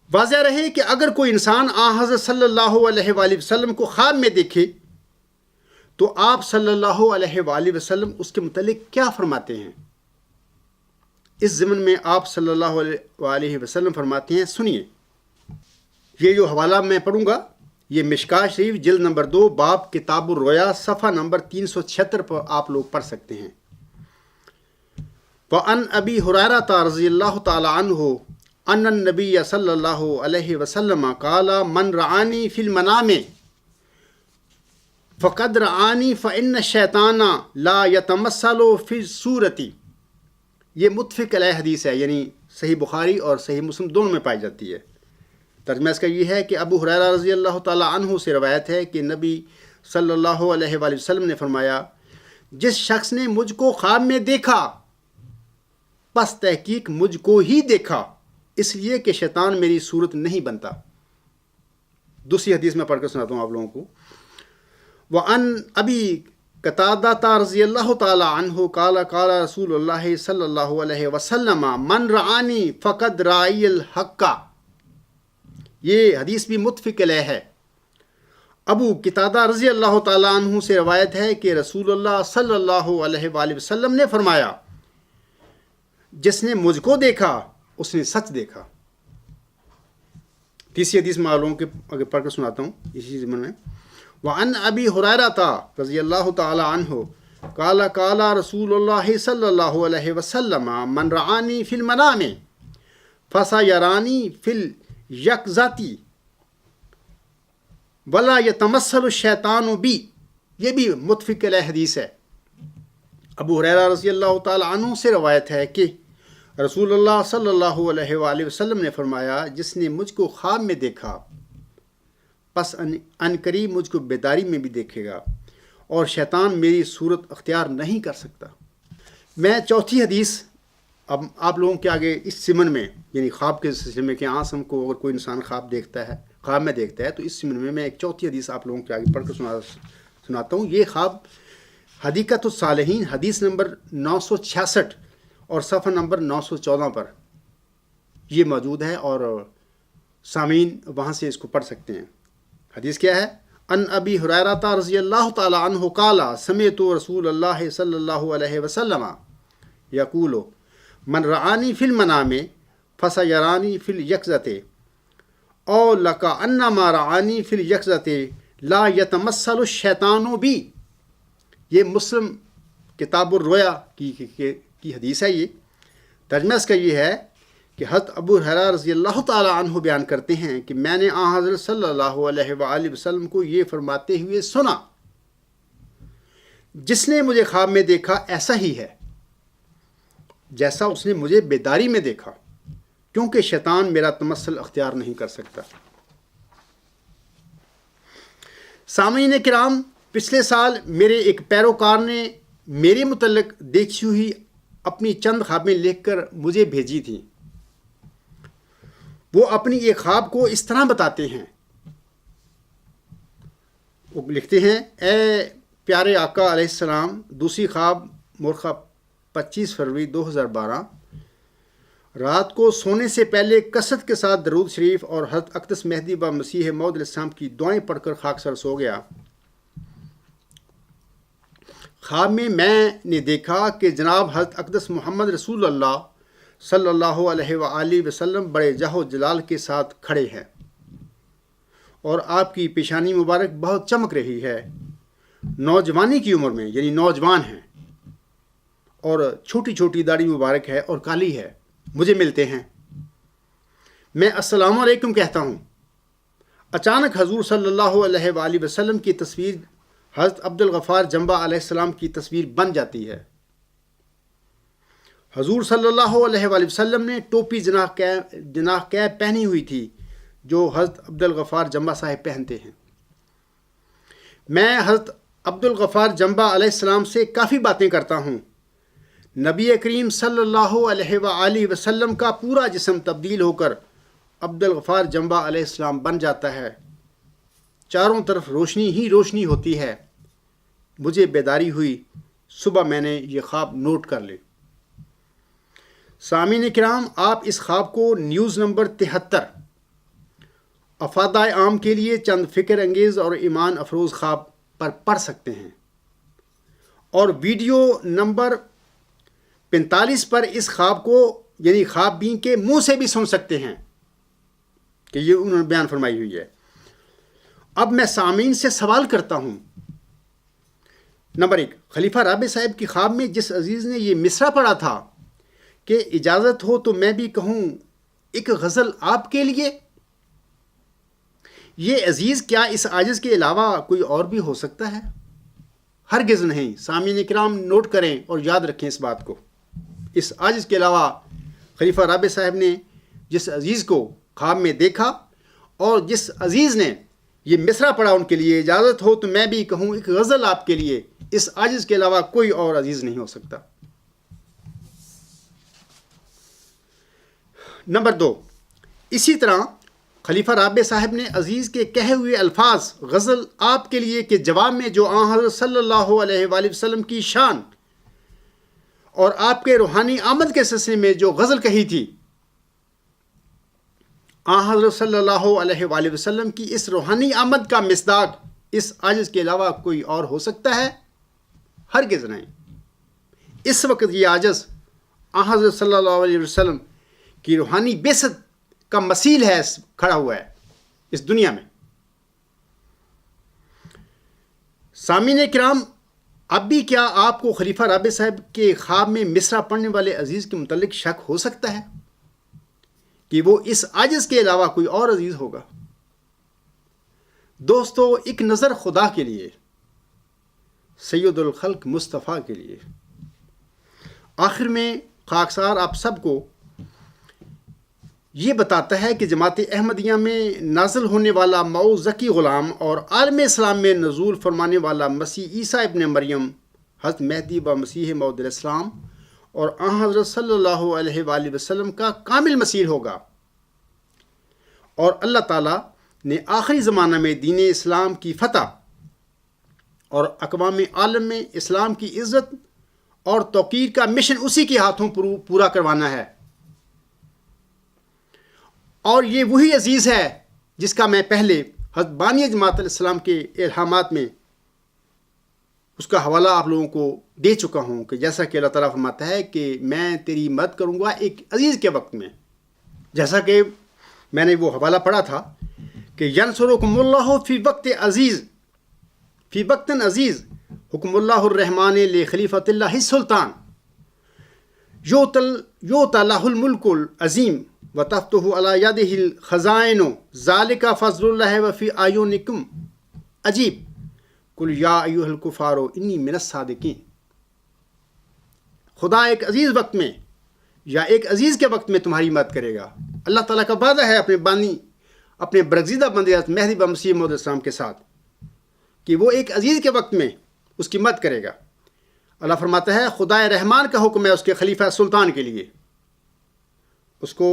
واضح رہے کہ اگر کوئی انسان آن حضرت صلی اللہ علیہ وآلہ وسلم کو خواب میں دیکھے تو آپ صلی اللہ علیہ وآلہ وسلم اس کے متعلق کیا فرماتے ہیں؟ اس ضمن میں آپ صلی اللہ علیہ وآلہ وسلم فرماتے ہیں، سنیے۔ یہ جو حوالہ میں پڑھوں گا یہ مشکاہ شریف جلد نمبر 2 باب کتاب الرؤیا صفحہ نمبر 376 پر آپ لوگ پڑھ سکتے ہیں۔ وَعَنْ أَبِي هُرَيْرَةَ رضی اللہ تعالی عنہ ان النبی صلی اللہ علیہ وسلم قال من رعانی فی المنام فقد رعانی فإن الشیطان لا يتمثل فی صورتی۔ یہ متفق علیہ حدیث ہے، یعنی صحیح بخاری اور صحیح مسلم دونوں میں پائی جاتی ہے۔ ترجمہ اس کا یہ ہے کہ ابو ہریرہ رضی اللہ تعالی عنہ سے روایت ہے کہ نبی صلی اللہ علیہ وآلہ وسلم نے فرمایا، جس شخص نے مجھ کو خواب میں دیکھا پس تحقیق مجھ کو ہی دیکھا، اس لیے کہ شیطان میری صورت نہیں بنتا. دوسری حدیث میں پڑھ کر سناتا ہوں آپ لوگوں کو. وَعَنْ أَبِي قَتَادَةَ رضی اللہ تعالی عنہ قال قال رسول اللہ صلی اللہ علیہ وسلم من رعانی فقد رائی الحق. یہ حدیث بھی متفق علیہ ہے. ابو قتادہ رضی اللہ تعالی عنہ سے روایت ہے کہ رسول اللہ صلی اللہ علیہ وآلہ وسلم نے فرمایا جس نے مجھ کو دیکھا اس نے سچ دیکھا. تیسری حدیث میں معلوم کہ آگے پڑھ کر سناتا ہوں اسی ضمن میں. وعن ابی ہریرہ رضی اللہ تعالی عنہ قال قال رسول اللہ صلی اللہ علیہ وسلم من رعانی فی المنام فسیرانی فی الیقظۃ ولا یتمثل الشیطان بی. یہ بھی متفق علیہ حدیث ہے. ابو ہریرہ رضی اللہ تعالی عنہ سے روایت ہے کہ رسول اللہ صلی اللہ علیہ وآلہ وسلم نے فرمایا جس نے مجھ کو خواب میں دیکھا پس ان قریب مجھ کو بیداری میں بھی دیکھے گا اور شیطان میری صورت اختیار نہیں کر سکتا. میں چوتھی حدیث اب آپ لوگوں کے آگے اس سمن میں یعنی خواب کے سلسلے میں کہ آسم کو اگر کوئی انسان خواب میں دیکھتا ہے تو اس سمن میں ایک چوتھی حدیث آپ لوگوں کے آگے پڑھ کر سناتا ہوں. یہ خواب حدیقۃ الصالحین حدیث نمبر 966 اور صفحہ نمبر 914 پر یہ موجود ہے اور سامعین وہاں سے اس کو پڑھ سکتے ہیں. حدیث کیا ہے؟ ان ابی ہریرہ رضی اللہ تعالی عنہ قال سمعت رسول اللہ صلی اللہ علیہ وسلم یقول من رعانی فی المنام فسیرانی فی الیقظۃ او لکأنما رعانی فی الیقظۃ لا یتمثل الشیطان بی. یہ مسلم کتاب الرؤیا کی حدیث ہے. یہ ترجمہ اس کا یہ ہے کہ حضرت ابو ہریرہ رضی اللہ تعالی عنہ بیان کرتے ہیں کہ میں نے آن حضرت صلی اللہ علیہ وآلہ وسلم کو یہ فرماتے ہوئے سنا جس نے مجھے خواب میں دیکھا ایسا ہی ہے جیسا اس نے مجھے بیداری میں دیکھا کیونکہ شیطان میرا تمثل اختیار نہیں کر سکتا. سامعین کرام، پچھلے سال میرے ایک پیروکار نے میرے متعلق دیکھی ہوئی اپنی چند خوابیں لکھ کر مجھے بھیجی تھیں. وہ اپنی ایک خواب کو اس طرح بتاتے ہیں. وہ لکھتے ہیں اے پیارے آقا علیہ السلام، دوسری خواب مورخہ 25 فروری 2012 رات کو سونے سے پہلے کثرت کے ساتھ درود شریف اور حضرت اقدس مہدی و مسیح موعود علیہ السلام کی دعائیں پڑھ کر خاکسار سو گیا. خواب میں نے دیکھا کہ جناب حضرت اقدس محمد رسول اللہ صلی اللہ علیہ وآلہ وسلم بڑے جاہ و جلال کے ساتھ کھڑے ہیں اور آپ کی پیشانی مبارک بہت چمک رہی ہے. نوجوانی کی عمر میں یعنی نوجوان ہیں اور چھوٹی چھوٹی داڑھی مبارک ہے اور کالی ہے. مجھے ملتے ہیں. میں السلام علیکم کہتا ہوں. اچانک حضور صلی اللہ علیہ وآلہ وسلم کی تصویر حضرت عبد الغفار جنبہ علیہ السلام کی تصویر بن جاتی ہے. حضور صلی اللہ علیہ وآلہ وسلم نے ٹوپی جناح کیپ پہنی ہوئی تھی جو حضرت عبد الغفار جنبہ صاحب پہنتے ہیں. میں حضرت عبد الغفار جنبہ علیہ السلام سے کافی باتیں کرتا ہوں. نبی کریم صلی اللہ علیہ وآلہ وسلم کا پورا جسم تبدیل ہو کر عبد الغفار جنبہ علیہ السلام بن جاتا ہے. چاروں طرف روشنی ہی روشنی ہوتی ہے. مجھے بیداری ہوئی. صبح میں نے یہ خواب نوٹ کر لی. سامعین کرام، آپ اس خواب کو نیوز نمبر 73 افادہ عام کے لیے چند فکر انگیز اور ایمان افروز خواب پر پڑھ سکتے ہیں اور ویڈیو نمبر 45 پر اس خواب کو یعنی خواب بین کے منہ سے بھی سن سکتے ہیں کہ یہ انہوں نے بیان فرمائی ہوئی ہے. اب میں سامعین سے سوال کرتا ہوں. نمبر 1، خلیفہ رابع صاحب کی خواب میں جس عزیز نے یہ مصرع پڑھا تھا کہ اجازت ہو تو میں بھی کہوں ایک غزل آپ کے لیے. یہ عزیز کیا اس عاجز کے علاوہ کوئی اور بھی ہو سکتا ہے؟ ہرگز نہیں. سامعین کرام نوٹ کریں اور یاد رکھیں اس بات کو. اس عاجز کے علاوہ خلیفہ رابع صاحب نے جس عزیز کو خواب میں دیکھا اور جس عزیز نے یہ مصرع پڑھا ان کے لیے اجازت ہو تو میں بھی کہوں ایک غزل آپ کے لیے، اس عاجز کے علاوہ کوئی اور عزیز نہیں ہو سکتا. نمبر 2، اسی طرح خلیفہ رابع صاحب نے عزیز کے کہے ہوئے الفاظ غزل آپ کے لیے کے جواب میں جو آن حضرت صلی اللہ علیہ وآلہ وسلم کی شان اور آپ کے روحانی آمد کے سلسلے میں جو غزل کہی تھی، آن حضرت صلی اللہ علیہ وآلہ وسلم کی اس روحانی آمد کا مصداق اس عاجز کے علاوہ کوئی اور ہو سکتا ہے؟ ہرگز نہیں۔ اس وقت یہ عاجز آن حضرت صلی اللہ علیہ وسلم کی روحانی بعثت کا مثیل ہے، کھڑا ہوا ہے اس دنیا میں۔ سامعین کرام، اب بھی کیا آپ کو خلیفہ رابع صاحب کے خواب میں مصرع پڑھنے والے عزیز کے متعلق شک ہو سکتا ہے کہ وہ اس عاجز کے علاوہ کوئی اور عزیز ہوگا؟ دوستو، ایک نظر خدا کے لیے، سید الخلق مصطفیٰ کے لیے۔ آخر میں خاکسار آپ سب کو یہ بتاتا ہے کہ جماعت احمدیہ میں نازل ہونے والا مئو ذکی غلام اور عالم اسلام میں نزول فرمانے والا مسیح عیسیٰ ابن مریم، حضرت مہدی و مسیح موعود علیہ السلام اور آن حضرت صلی اللہ علیہ وآلہ وسلم کا کامل مسیح ہوگا، اور اللہ تعالیٰ نے آخری زمانہ میں دین اسلام کی فتح اور اقوام عالم میں اسلام کی عزت اور توقیر کا مشن اسی کے ہاتھوں پورا کروانا ہے۔ اور یہ وہی عزیز ہے جس کا میں پہلے حضرت بانی جماعت الاسلام کے الہامات میں اس کا حوالہ آپ لوگوں کو دے چکا ہوں کہ جیسا کہ اللہ تعالیٰ فرماتا ہے کہ میں تیری مدد کروں گا ایک عزیز کے وقت میں، جیسا کہ میں نے وہ حوالہ پڑھا تھا کہ ینصرکم اللہ فی وقت عزیز، فی وقت عزیز حکم اللہ الرحمن لخلیفۃ اللہ السلطان یؤتی لہ الملک العظیم وتفتح علی یدہ الخزائن ذالک فضل اللہ وفی اعینکم عجیب قل یا ایھا الکفار انی من الصادقین۔ خدا ایک عزیز وقت میں یا ایک عزیز کے وقت میں تمہاری مدد کرے گا۔ اللہ تعالیٰ کا وعدہ ہے اپنے بانی، اپنے برگزیدہ بندے حضرت مہدی و مسیح موعود السلام کے ساتھ کہ وہ ایک عزیز کے وقت میں اس کی مدد کرے گا۔ اللہ فرماتا ہے خدا رحمان کا حکم ہے اس کے خلیفہ سلطان کے لیے، اس کو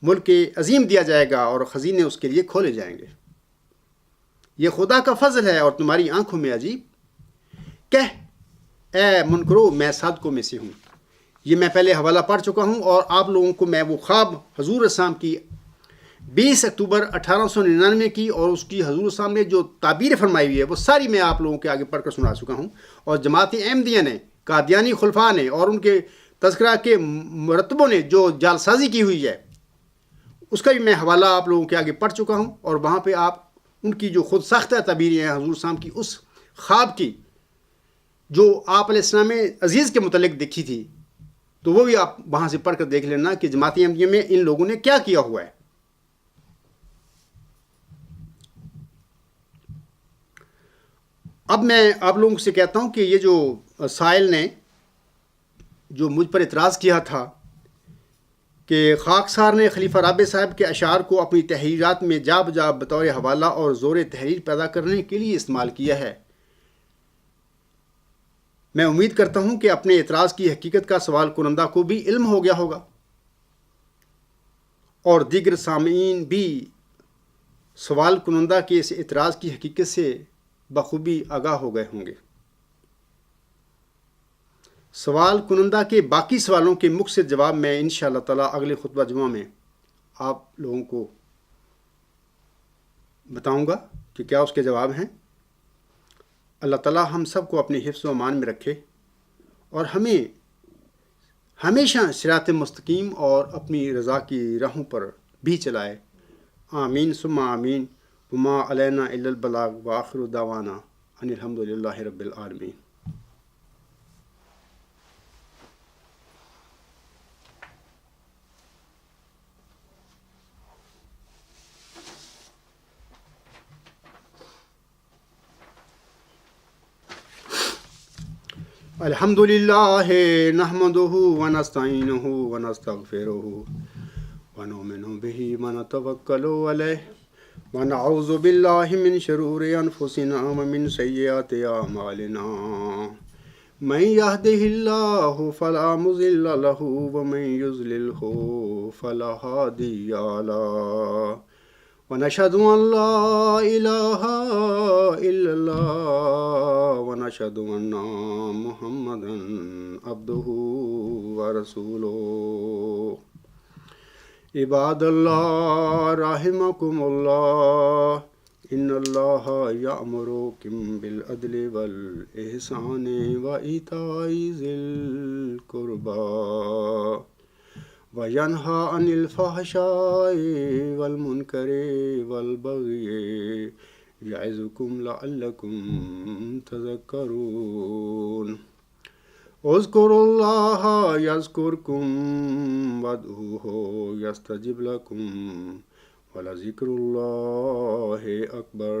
ملک عظیم دیا جائے گا اور خزینے اس کے لیے کھولے جائیں گے۔ یہ خدا کا فضل ہے اور تمہاری آنکھوں میں عجیب۔ اے منکرو، میں صادقوں میں سے ہوں۔ یہ میں پہلے حوالہ پڑھ چکا ہوں، اور آپ لوگوں کو میں وہ خواب حضور اسلام کی 20 اکتوبر 1899 کی اور اس کی حضور اسلام نے جو تعبیر فرمائی ہوئی ہے وہ ساری میں آپ لوگوں کے آگے پڑھ کر سنا چکا ہوں، اور جماعت احمدیہ نے، قادیانی خلفاء نے اور ان کے تذکرہ کے مرتبوں نے جو جعل سازی کی ہوئی ہے اس کا بھی میں حوالہ آپ لوگوں کے آگے پڑھ چکا ہوں، اور وہاں پہ آپ ان کی جو خود ساختہ تعبیریں ہیں حضور اسلام کی اس خواب کی جو آپ علیہ السلام عزیز کے متعلق دیکھی تھی، تو وہ بھی آپ وہاں سے پڑھ کر دیکھ لینا کہ جماعت احمدیہ میں ان لوگوں نے کیا کیا ہوا ہے۔ اب میں آپ لوگوں سے کہتا ہوں کہ یہ جو سائل نے جو مجھ پر اعتراض کیا تھا کہ خاکسار نے خلیفہ رابع صاحب کے اشعار کو اپنی تحریرات میں جا بجا بطور حوالہ اور زور تحریر پیدا کرنے کے لیے استعمال کیا ہے، میں امید کرتا ہوں کہ اپنے اعتراض کی حقیقت کا سوال کنندہ کو بھی علم ہو گیا ہوگا، اور دیگر سامعین بھی سوال کنندہ کے اس اعتراض کی حقیقت سے بخوبی آگاہ ہو گئے ہوں گے۔ سوال کنندہ کے باقی سوالوں کے مختصر جواب میں انشاءاللہ تعالیٰ اگلے خطبہ جمعہ میں آپ لوگوں کو بتاؤں گا کہ کیا اس کے جواب ہیں۔ اللہ تعالیٰ ہم سب کو اپنے حفظ و امان میں رکھے اور ہمیں ہمیشہ صراط مستقیم اور اپنی رضا کی راہوں پر بھی چلائے۔ آمین ثم آمین۔ وما علینا الا البلاغ وآخر دعوانا ان الحمد للہ رب العالمین۔ الحمد للہ نحمدہ ونستعینہ ونستغفرہ ونؤمن بہ ونتوکل علیہ ونعوذ باللہ من شرور انفسنا ومن سیئات اعمالنا من يهده الله فلا مضل له ومن يضلله فلا هادي له ونشهد أن لا إله إلا الله ونشهد أن محمدا عبده ورسوله عباد الله رحمكم الله إن الله يأمركم بالعدل والإحسان وإيتاء ذي القربى وينهى عن الفحشاء والمنكر والبغي يعظكم لعلكم تذكرون اذكروا الله يذكركم وادعوه يستجب لكم ولذكر الله أكبر